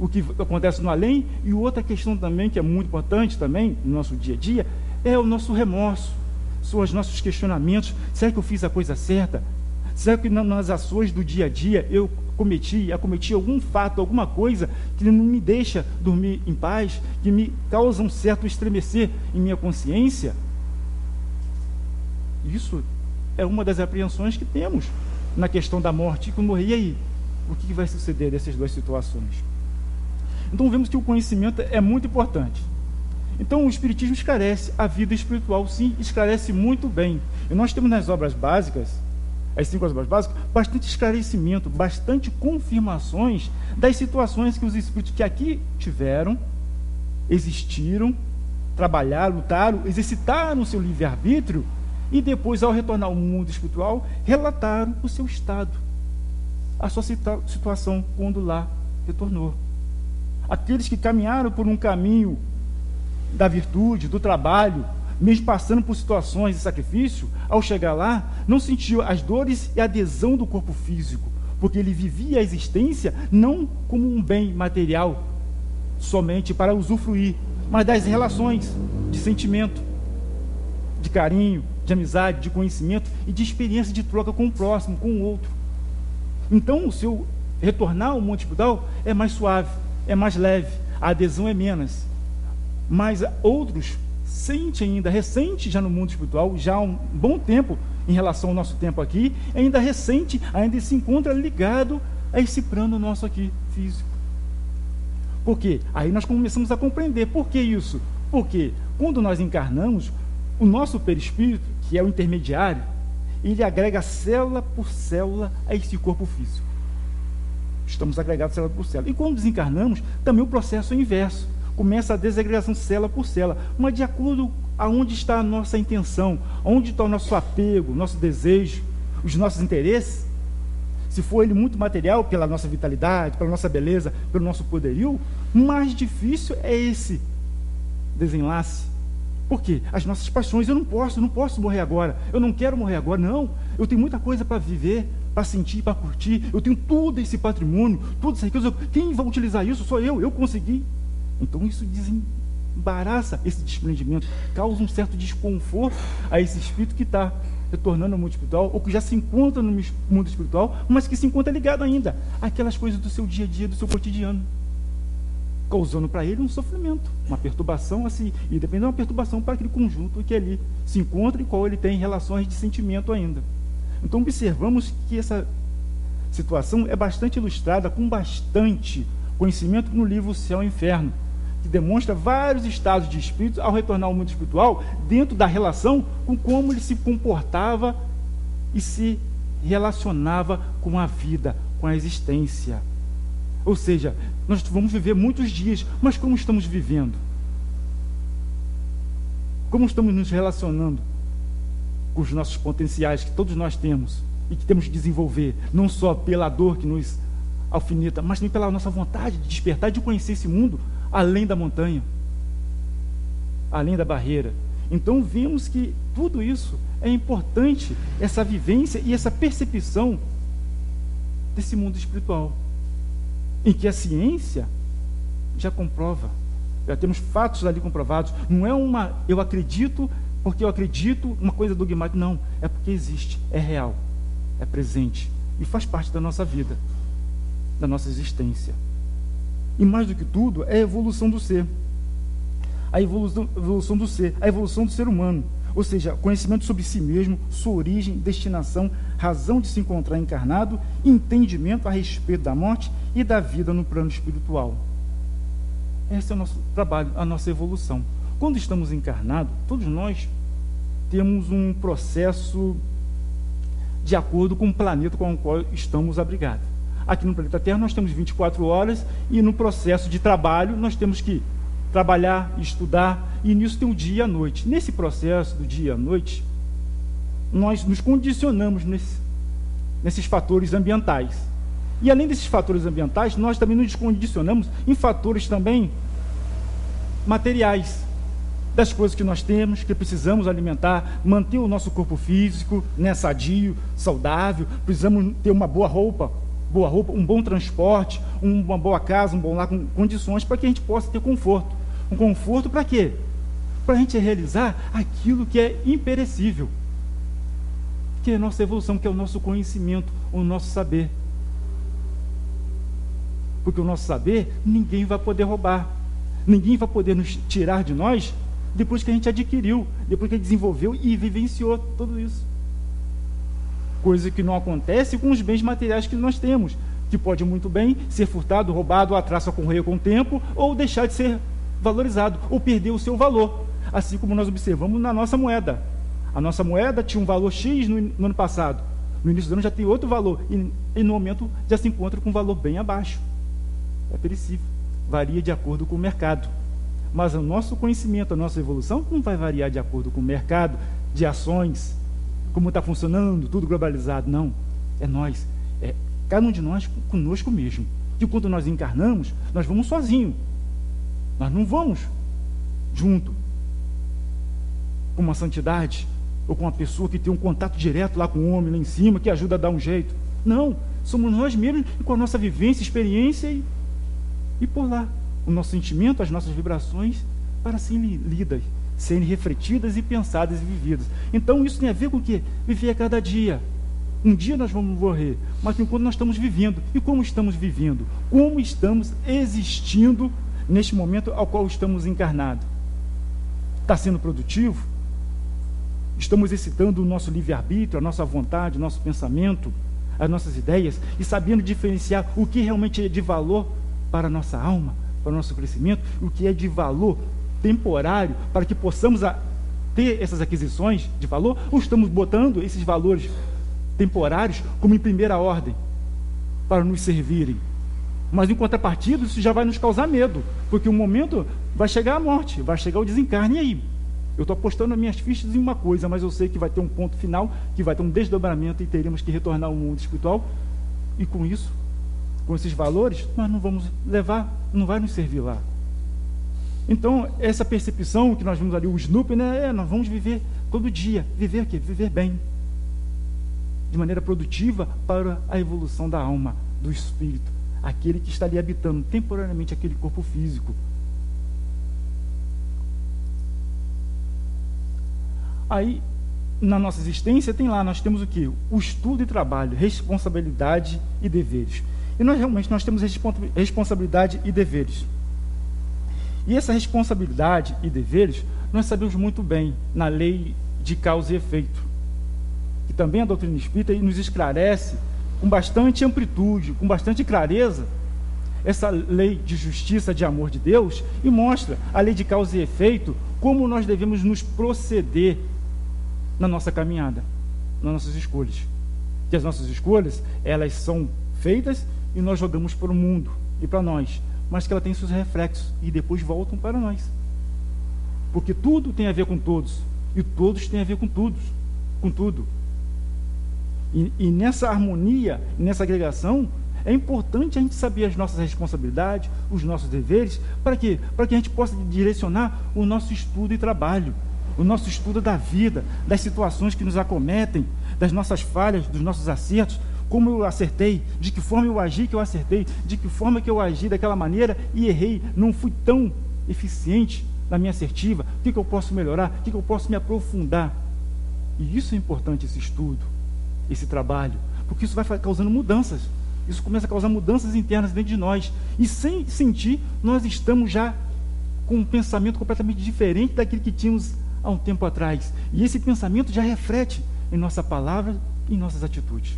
o que acontece no além, e outra questão também, que é muito importante também no nosso dia a dia, é o nosso remorso, são os nossos questionamentos. Será que eu fiz a coisa certa? Será que nas ações do dia a dia eu acometi algum fato, alguma coisa que não me deixa dormir em paz, que me causa um certo estremecer em minha consciência? Isso é uma das apreensões que temos na questão da morte. E quando morrer, e aí? O que vai suceder dessas duas situações? Então vemos que o conhecimento é muito importante. Então o Espiritismo esclarece a vida espiritual, sim, esclarece muito bem. E nós temos nas obras básicas, as 5 obras básicas, bastante esclarecimento, bastante confirmações das situações que os espíritos que aqui tiveram, existiram, trabalharam, lutaram, exercitaram o seu livre-arbítrio e depois, ao retornar ao mundo espiritual, relataram o seu estado, a sua situação quando lá retornou. Aqueles que caminharam por um caminho da virtude, do trabalho, mesmo passando por situações de sacrifício, ao chegar lá, não sentiu as dores e a adesão do corpo físico, porque ele vivia a existência não como um bem material, somente para usufruir, mas das relações de sentimento, de carinho, de amizade, de conhecimento e de experiência de troca com o próximo, com o outro. Então, o seu retornar ao mundo espiritual é mais suave, é mais leve, a adesão é menos. Mas outros ainda recente já no mundo espiritual, já há um bom tempo em relação ao nosso tempo aqui, ainda recente, ainda se encontra ligado a esse plano nosso aqui, físico. Por quê? Aí nós começamos a compreender. Por que isso? Porque quando nós encarnamos, o nosso perispírito, que é o intermediário, ele agrega célula por célula a esse corpo físico. Estamos agregados célula por célula. E quando desencarnamos, também o processo é inverso. Começa a desagregação célula por célula, mas de acordo aonde está a nossa intenção, onde está o nosso apego, nosso desejo, os nossos interesses. Se for ele muito material, pela nossa vitalidade, pela nossa beleza, pelo nosso poderio, mais difícil é esse desenlace. Por quê? As nossas paixões, eu não posso morrer agora, eu não quero morrer agora, não, eu tenho muita coisa para viver, para sentir, para curtir, eu tenho todo esse patrimônio, toda essa riqueza, quem vai utilizar isso? Sou eu consegui. Então isso desembaraça esse desprendimento, causa um certo desconforto a esse espírito que está retornando ao mundo espiritual, ou que já se encontra no mundo espiritual, mas que se encontra ligado ainda àquelas coisas do seu dia a dia, do seu cotidiano, causando para ele um sofrimento, uma perturbação assim, e dependendo de uma perturbação para aquele conjunto que ali se encontra e qual ele tem relações de sentimento ainda. Então observamos que essa situação é bastante ilustrada com bastante conhecimento no livro Céu e Inferno, que demonstra vários estados de espírito ao retornar ao mundo espiritual, dentro da relação com como ele se comportava e se relacionava com a vida, com a existência. Ou seja, nós vamos viver muitos dias, mas como estamos vivendo? Como estamos nos relacionando com os nossos potenciais que todos nós temos e que temos que desenvolver, não só pela dor que nos alfineta, mas também pela nossa vontade de despertar, de conhecer esse mundo além da montanha, além da barreira. Então vemos que tudo isso é importante, essa vivência e essa percepção desse mundo espiritual, em que a ciência já comprova, já temos fatos ali comprovados. Não é eu acredito porque eu acredito, uma coisa dogmática, não, é porque existe, é real. é presente e faz parte da nossa vida, da nossa existência. E mais do que tudo, é a evolução do ser. A evolução do ser, a evolução do ser humano. Ou seja, conhecimento sobre si mesmo, sua origem, destinação, razão de se encontrar encarnado, entendimento a respeito da morte e da vida no plano espiritual. Esse é o nosso trabalho, a nossa evolução. Quando estamos encarnados, todos nós temos um processo de acordo com o planeta com o qual estamos abrigados. Aqui no planeta Terra nós temos 24 horas e no processo de trabalho nós temos que trabalhar, estudar, e nisso tem o dia e a noite. Nesse processo do dia e a noite, nós nos condicionamos nesses fatores ambientais. E além desses fatores ambientais, nós também nos condicionamos em fatores também materiais, das coisas que nós temos, que precisamos alimentar, manter o nosso corpo físico, né, sadio, saudável, precisamos ter uma boa roupa, um bom transporte, uma boa casa, um bom lar, com condições para que a gente possa ter conforto. Um conforto para quê? Para a gente realizar aquilo que é imperecível, que é a nossa evolução, que é o nosso conhecimento, o nosso saber. Porque o nosso saber, ninguém vai poder roubar, ninguém vai poder nos tirar de nós depois que a gente adquiriu, depois que a gente desenvolveu e vivenciou tudo isso. Coisa que não acontece com os bens materiais que nós temos, que pode muito bem ser furtado, roubado, a traça correr com o tempo, ou deixar de ser valorizado, ou perder o seu valor, assim como nós observamos na nossa moeda. A nossa moeda tinha um valor X no ano passado, no início do ano já tem outro valor, e no momento já se encontra com um valor bem abaixo. É perecível, varia de acordo com o mercado. Mas o nosso conhecimento, a nossa evolução não vai variar de acordo com o mercado de ações, como está funcionando, tudo globalizado. Não, é nós, é cada um de nós conosco mesmo. E quando nós encarnamos, nós vamos sozinhos, nós não vamos junto com uma santidade ou com uma pessoa que tem um contato direto lá com o homem lá em cima, que ajuda a dar um jeito. Não, somos nós mesmos com a nossa vivência, experiência e por lá o nosso sentimento, as nossas vibrações, para serem lidas, serem refletidas e pensadas e vividas. Então isso tem a ver com o quê? Viver a cada dia. Um dia nós vamos morrer, mas enquanto nós estamos vivendo. E como estamos vivendo? Como estamos existindo neste momento ao qual estamos encarnados? Está sendo produtivo? Estamos excitando o nosso livre-arbítrio, a nossa vontade, o nosso pensamento, as nossas ideias, e sabendo diferenciar o que realmente é de valor para a nossa alma, para o nosso crescimento, o que é de valor temporário, para que possamos ter essas aquisições de valor, ou estamos botando esses valores temporários como em primeira ordem, para nos servirem. Mas em contrapartida, isso já vai nos causar medo, porque um momento vai chegar a morte, vai chegar o desencarne, e aí? Eu estou apostando as minhas fichas em uma coisa, mas eu sei que vai ter um ponto final, que vai ter um desdobramento e teremos que retornar ao mundo espiritual, e com isso, com esses valores, nós não vamos levar, não vai nos servir lá. Então, essa percepção que nós vimos ali, o Snoopy, né, nós vamos viver todo dia. Viver o quê? Viver bem. De maneira produtiva para a evolução da alma, do espírito. Aquele que está ali habitando temporariamente aquele corpo físico. Aí, na nossa existência, tem lá, nós temos o quê? O estudo e trabalho, responsabilidade e deveres. E nós temos responsabilidade e deveres. E essa responsabilidade e deveres, nós sabemos muito bem na lei de causa e efeito, que também a doutrina espírita nos esclarece com bastante amplitude, com bastante clareza, essa lei de justiça, de amor de Deus, e mostra a lei de causa e efeito, como nós devemos nos proceder na nossa caminhada, nas nossas escolhas. Que as nossas escolhas, elas são feitas e nós jogamos para o mundo e para nós, mas que ela tem seus reflexos e depois voltam para nós. Porque tudo tem a ver com todos, e todos têm a ver com tudo. E nessa harmonia, nessa agregação, é importante a gente saber as nossas responsabilidades, os nossos deveres, para quê? Para que a gente possa direcionar o nosso estudo e trabalho, o nosso estudo da vida, das situações que nos acometem, das nossas falhas, dos nossos acertos, como eu acertei, de que forma eu agi que eu acertei, de que forma que eu agi daquela maneira e errei, não fui tão eficiente na minha assertiva, o que eu posso melhorar, o que eu posso me aprofundar. E isso é importante, esse estudo. esse trabalho, porque isso vai causando mudanças. Isso começa a causar mudanças internas dentro de nós. E sem sentir, nós estamos já com um pensamento completamente diferente daquele que tínhamos há um tempo atrás. E esse pensamento já reflete em nossa palavra e em nossas atitudes.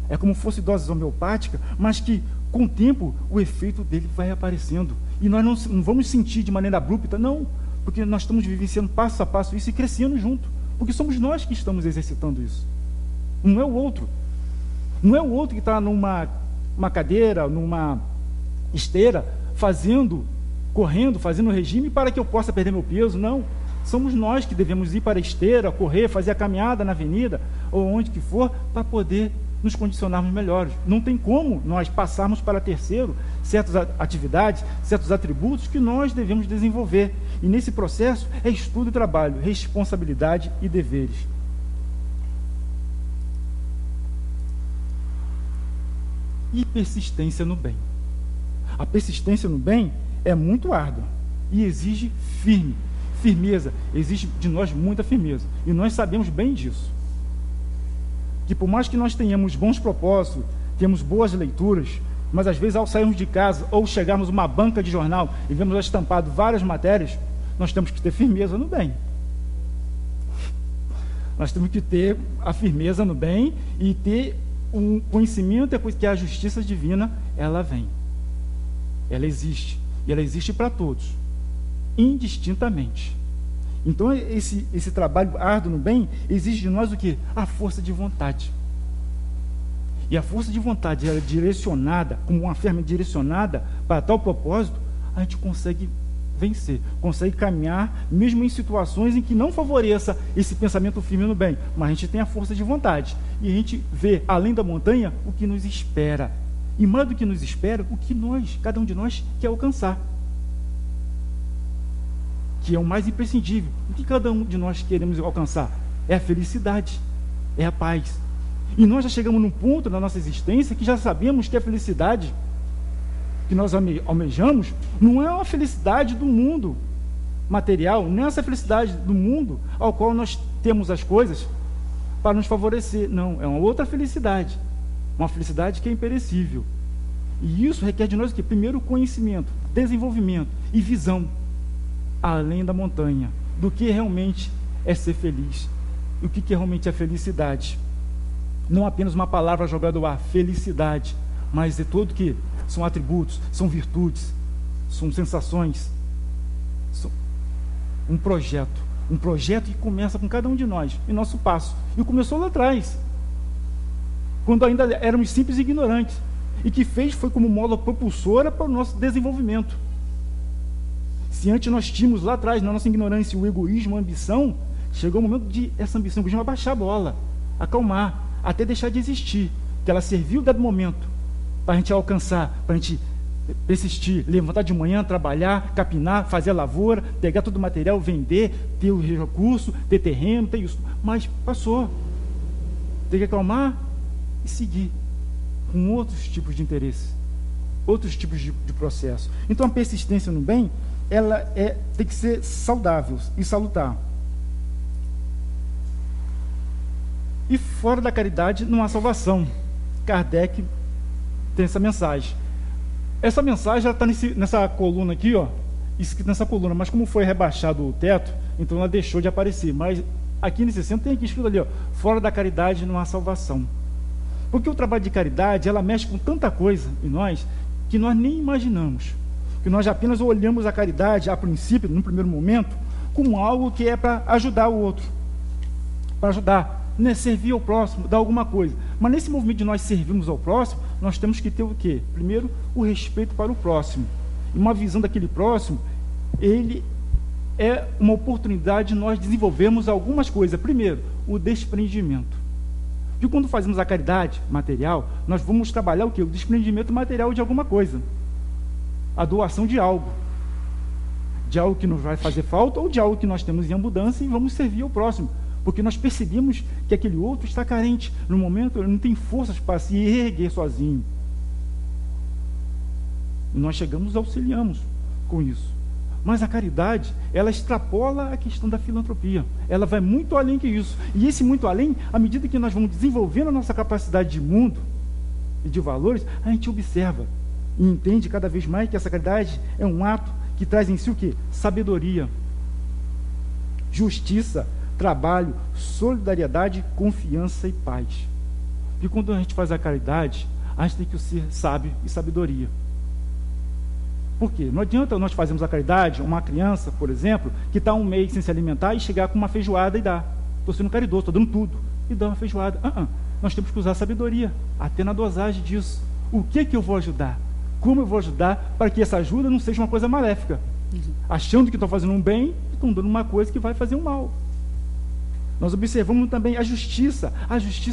É como se fosse doses homeopáticas, mas que com o tempo o efeito dele vai aparecendo. E nós não vamos sentir de maneira abrupta, não, porque nós estamos vivenciando passo a passo isso e crescendo junto. Porque somos nós que estamos exercitando isso. Não é o outro. Não é o outro que está numa cadeira, numa esteira, correndo, fazendo regime para que eu possa perder meu peso. Não. Somos nós que devemos ir para a esteira, correr, fazer a caminhada na avenida, ou onde que for, para poder nos condicionarmos melhores. Não tem como nós passarmos para terceiro certas atividades, certos atributos que nós devemos desenvolver. E nesse processo é estudo e trabalho, responsabilidade e deveres. E persistência no bem. A persistência no bem é muito árdua e exige firmeza, exige de nós muita firmeza. E nós sabemos bem disso. Que por mais que nós tenhamos bons propósitos, temos boas leituras, mas às vezes ao sairmos de casa ou chegarmos a uma banca de jornal e vemos lá estampado várias matérias, nós temos que ter firmeza no bem. Nós temos que ter a firmeza no bem e ter um conhecimento que a justiça divina, ela vem. Ela existe. E ela existe para todos, indistintamente. Então, esse trabalho árduo no bem exige de nós o quê? A força de vontade. E a força de vontade, ela é direcionada, como uma ferramenta direcionada para tal propósito, a gente consegue vencer, consegue caminhar, mesmo em situações em que não favoreça esse pensamento firme no bem, mas a gente tem a força de vontade. E a gente vê, além da montanha, o que nos espera. E mais do que nos espera, o que cada um de nós quer alcançar. Que é o mais imprescindível. O que cada um de nós queremos alcançar? É a felicidade, é a paz. E nós já chegamos num ponto na nossa existência que já sabemos que a felicidade que nós almejamos não é uma felicidade do mundo material, não é essa felicidade do mundo ao qual nós temos as coisas para nos favorecer. Não, é uma outra felicidade, uma felicidade que é imperecível. E isso requer de nós o quê? Primeiro, conhecimento, desenvolvimento e visão além da montanha, do que realmente é ser feliz, e o que realmente é felicidade. Não apenas uma palavra jogada ao ar, felicidade, mas é tudo que são atributos, são virtudes, são sensações, são um projeto que começa com cada um de nós, em nosso passo, e começou lá atrás, quando ainda éramos simples e ignorantes, e que foi como mola propulsora para o nosso desenvolvimento. Se antes nós tínhamos lá atrás, na nossa ignorância, o egoísmo, a ambição, chegou o momento de essa ambição, abaixar a bola, acalmar, até deixar de existir, que ela serviu dado momento para a gente alcançar, para a gente persistir, levantar de manhã, trabalhar, capinar, fazer a lavoura, pegar todo o material, vender, ter o recurso, ter terreno, ter isso, mas passou. Tem que acalmar e seguir com outros tipos de interesse, outros tipos de processo. Então a persistência no bem, ela tem que ser saudável e salutar. E fora da caridade não há salvação. Kardec tem essa mensagem. Essa mensagem está nessa coluna aqui, ó, escrita nessa coluna, mas como foi rebaixado o teto, então ela deixou de aparecer. Mas aqui nesse centro tem aqui escrito ali, ó, fora da caridade não há salvação. Porque o trabalho de caridade, ela mexe com tanta coisa em nós, que nós nem imaginamos. Que nós apenas olhamos a caridade, a princípio, no primeiro momento, como algo que é para ajudar o outro. Para ajudar, né, servir ao próximo, dar alguma coisa. Mas nesse movimento de nós servirmos ao próximo, nós temos que ter o quê? Primeiro, o respeito para o próximo. E uma visão daquele próximo, ele é uma oportunidade de nós desenvolvermos algumas coisas. Primeiro, o desprendimento. Porque quando fazemos a caridade material, nós vamos trabalhar o quê? O desprendimento material de alguma coisa. A doação de algo que nos vai fazer falta ou de algo que nós temos em abundância e vamos servir ao próximo, porque nós percebemos que aquele outro está carente, no momento ele não tem forças para se erguer sozinho, e nós chegamos e auxiliamos com isso. Mas a caridade, ela extrapola a questão da filantropia. Ela vai muito além que isso. E esse muito além, à medida que nós vamos desenvolvendo a nossa capacidade de mundo e de valores, a gente observa e entende cada vez mais que essa caridade é um ato que traz em si o quê? Sabedoria, justiça, trabalho, solidariedade, confiança e paz. E quando a gente faz a caridade, a gente tem que ser sábio e sabedoria. Por quê? Não adianta nós fazermos a caridade, uma criança, por exemplo, que está um mês sem se alimentar e chegar com uma feijoada e dar. Estou sendo caridoso, estou dando tudo. E dá uma feijoada. Nós temos que usar a sabedoria, até na dosagem disso. O que eu vou ajudar? Como eu vou ajudar para que essa ajuda não seja uma coisa maléfica? Achando que estão fazendo um bem, estão dando uma coisa que vai fazer um mal. Nós observamos também a justiça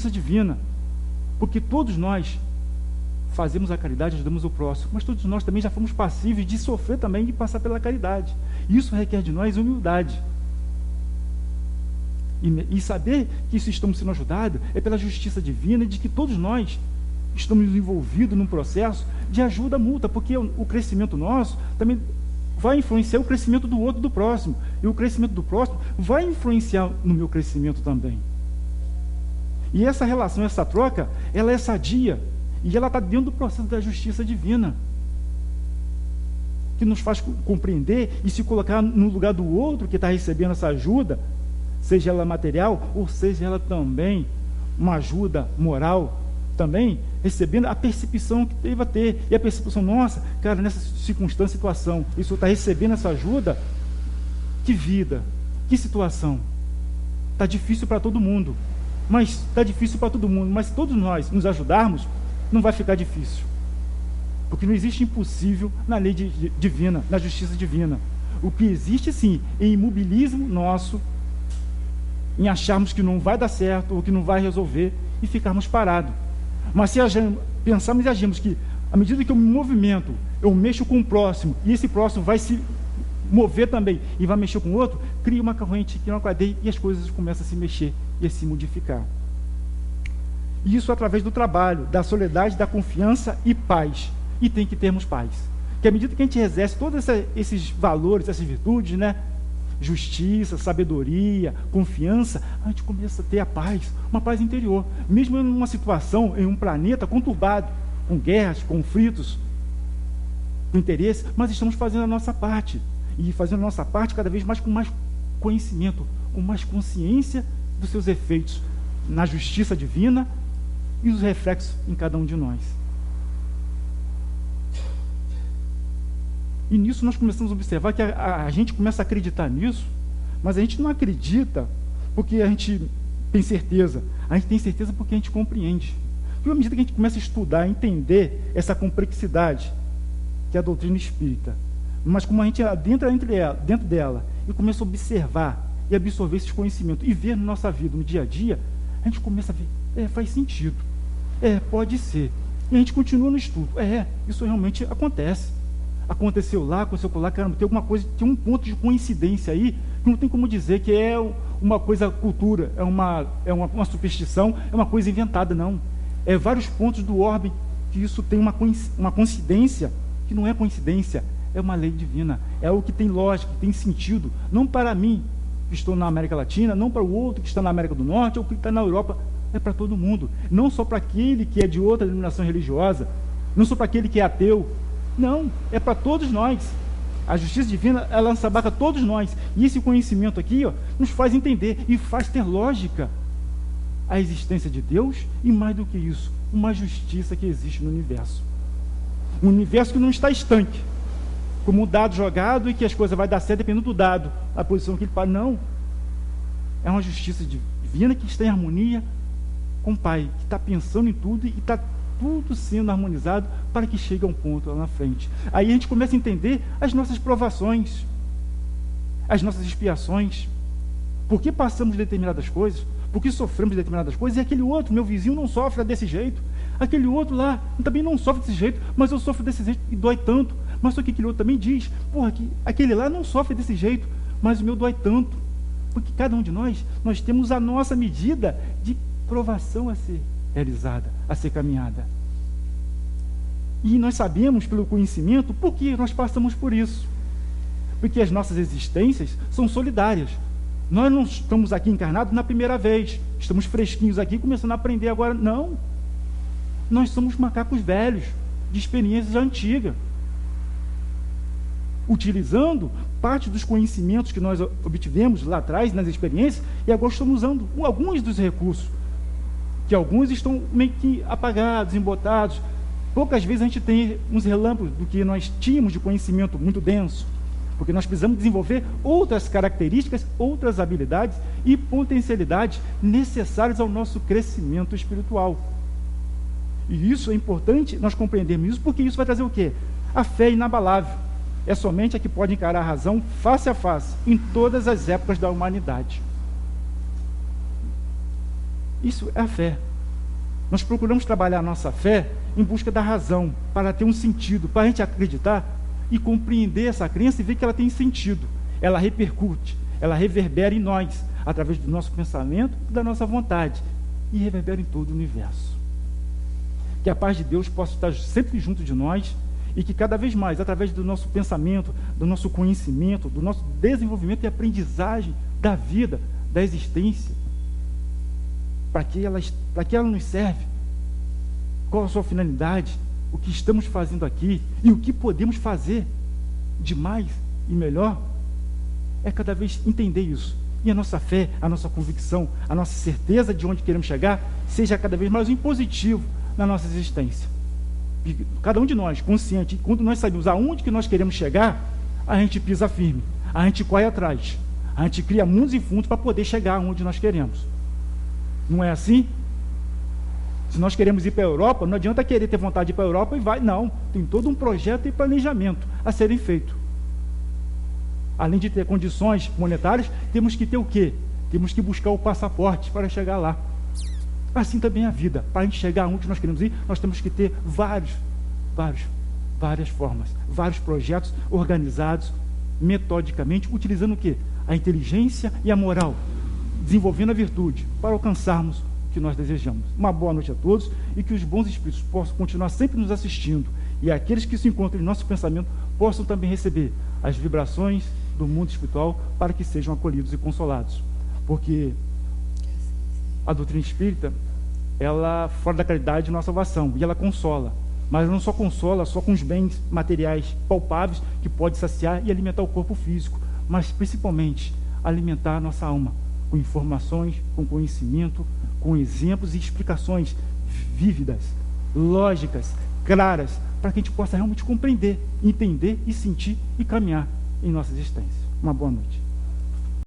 divina. Porque todos nós fazemos a caridade, ajudamos o próximo, mas todos nós também já fomos passíveis de sofrer também e passar pela caridade. Isso requer de nós humildade. E saber que isso estamos sendo ajudados é pela justiça divina e de que todos nós estamos envolvidos num processo de ajuda mútua, porque o crescimento nosso também vai influenciar o crescimento do outro, do próximo. E o crescimento do próximo vai influenciar no meu crescimento também. E essa relação, essa troca, ela é sadia. E ela está dentro do processo da justiça divina, que nos faz compreender e se colocar no lugar do outro que está recebendo essa ajuda, seja ela material ou seja ela também uma ajuda moral, também recebendo a percepção que deva ter. E a percepção, nossa, cara, nessa circunstância, situação, isso está recebendo essa ajuda, que vida, que situação. Está difícil para todo mundo, mas se todos nós nos ajudarmos, não vai ficar difícil, porque não existe impossível na lei divina, na justiça divina. O que existe sim é imobilismo nosso, em acharmos que não vai dar certo ou que não vai resolver e ficarmos parados. Mas se pensarmos e agirmos que, à medida que eu me movimento, eu mexo com o próximo, e esse próximo vai se mover também e vai mexer com o outro, cria uma corrente, cria uma cadeia, e as coisas começam a se mexer e a se modificar. E isso através do trabalho, da soledade, da confiança e paz. E tem que termos paz. Que à medida que a gente exerce todos esses valores, essas virtudes, né? Justiça, sabedoria, confiança, a gente começa a ter a paz, uma paz interior. Mesmo em uma situação, em um planeta conturbado, com guerras, conflitos, com interesse, mas estamos fazendo a nossa parte. E fazendo a nossa parte cada vez mais com mais conhecimento, com mais consciência dos seus efeitos na justiça divina e os reflexos em cada um de nós. E nisso nós começamos a observar que a gente começa a acreditar nisso, mas a gente não acredita porque a gente tem certeza. A gente tem certeza porque a gente compreende. E à medida que a gente começa a estudar, a entender essa complexidade que é a doutrina espírita, mas como a gente adentra dentro dela e começa a observar e absorver esses conhecimentos e ver na nossa vida, no dia a dia, a gente começa a ver, faz sentido, pode ser. E a gente continua no estudo, isso realmente acontece. Aconteceu lá, caramba, tem alguma coisa, tem um ponto de coincidência aí, que não tem como dizer que é uma coisa cultura, é uma superstição, é uma coisa inventada, não. É vários pontos do orbe que isso tem uma coincidência, que não é coincidência, é uma lei divina, é algo que tem lógica, que tem sentido, não para mim, que estou na América Latina, não para o outro que está na América do Norte, ou que está na Europa, é para todo mundo, não só para aquele que é de outra denominação religiosa, não só para aquele que é ateu, não, é para todos nós. A justiça divina, ela abarca todos nós. E esse conhecimento aqui, nos faz entender e faz ter lógica a existência de Deus e, mais do que isso, uma justiça que existe no universo. Um universo que não está estanque, como um dado jogado e que as coisas vão dar certo dependendo do dado, a posição que ele faz. Não. É uma justiça divina que está em harmonia com o Pai, que está pensando em tudo e está tudo sendo harmonizado para que chegue a um ponto lá na frente. Aí a gente começa a entender as nossas provações, as nossas expiações, por que passamos determinadas coisas, por que sofremos determinadas coisas, e aquele outro, meu vizinho, não sofre desse jeito, aquele outro lá também não sofre desse jeito, mas eu sofro desse jeito e dói tanto, mas só que aquele outro também diz, aquele lá não sofre desse jeito, mas o meu dói tanto, porque cada um de nós temos a nossa medida de provação a ser realizada, a ser caminhada. E nós sabemos pelo conhecimento por que nós passamos por isso. Porque as nossas existências são solidárias. Nós não estamos aqui encarnados na primeira vez, estamos fresquinhos aqui, começando a aprender agora. Não. Nós somos macacos velhos, de experiências antigas, utilizando parte dos conhecimentos que nós obtivemos lá atrás, nas experiências, e agora estamos usando alguns dos recursos, que alguns estão meio que apagados, embotados. Poucas vezes a gente tem uns relâmpagos do que nós tínhamos de conhecimento muito denso, porque nós precisamos desenvolver outras características, outras habilidades e potencialidades necessárias ao nosso crescimento espiritual. E isso é importante nós compreendermos isso, porque isso vai trazer o quê? A fé inabalável. É somente a que pode encarar a razão face a face, em todas as épocas da humanidade. Isso é a fé. Nós procuramos trabalhar a nossa fé em busca da razão, para ter um sentido, para a gente acreditar e compreender essa crença e ver que ela tem sentido. Ela repercute, ela reverbera em nós, através do nosso pensamento e da nossa vontade, e reverbera em todo o universo. Que a paz de Deus possa estar sempre junto de nós, e que cada vez mais, através do nosso pensamento, do nosso conhecimento, do nosso desenvolvimento e aprendizagem da vida, da existência, para que ela nos serve, qual a sua finalidade, o que estamos fazendo aqui e o que podemos fazer de mais e melhor, é cada vez entender isso. E a nossa fé, a nossa convicção, a nossa certeza de onde queremos chegar, seja cada vez mais um positivo na nossa existência. E cada um de nós, consciente, quando nós sabemos aonde que nós queremos chegar, a gente pisa firme, a gente corre atrás, a gente cria mundos e fundos para poder chegar onde nós queremos. Não é assim? Se nós queremos ir para a Europa, não adianta querer ter vontade de ir para a Europa e vai, não. Tem todo um projeto e planejamento a serem feito. Além de ter condições monetárias, temos que ter o quê? Temos que buscar o passaporte para chegar lá. Assim também a vida. Para a gente chegar onde nós queremos ir, nós temos que ter várias formas, vários projetos organizados metodicamente, utilizando o quê? A inteligência e a moral, desenvolvendo a virtude, para alcançarmos o que nós desejamos. Uma boa noite a todos, e que os bons espíritos possam continuar sempre nos assistindo, e aqueles que se encontram em nosso pensamento possam também receber as vibrações do mundo espiritual, para que sejam acolhidos e consolados. Porque a doutrina espírita, ela fora da caridade, nossa salvação, e ela consola, mas ela não só consola só com os bens materiais palpáveis que pode saciar e alimentar o corpo físico, mas principalmente alimentar a nossa alma com informações, com conhecimento, com exemplos e explicações vívidas, lógicas, claras, para que a gente possa realmente compreender, entender e sentir e caminhar em nossa existência. Uma boa noite.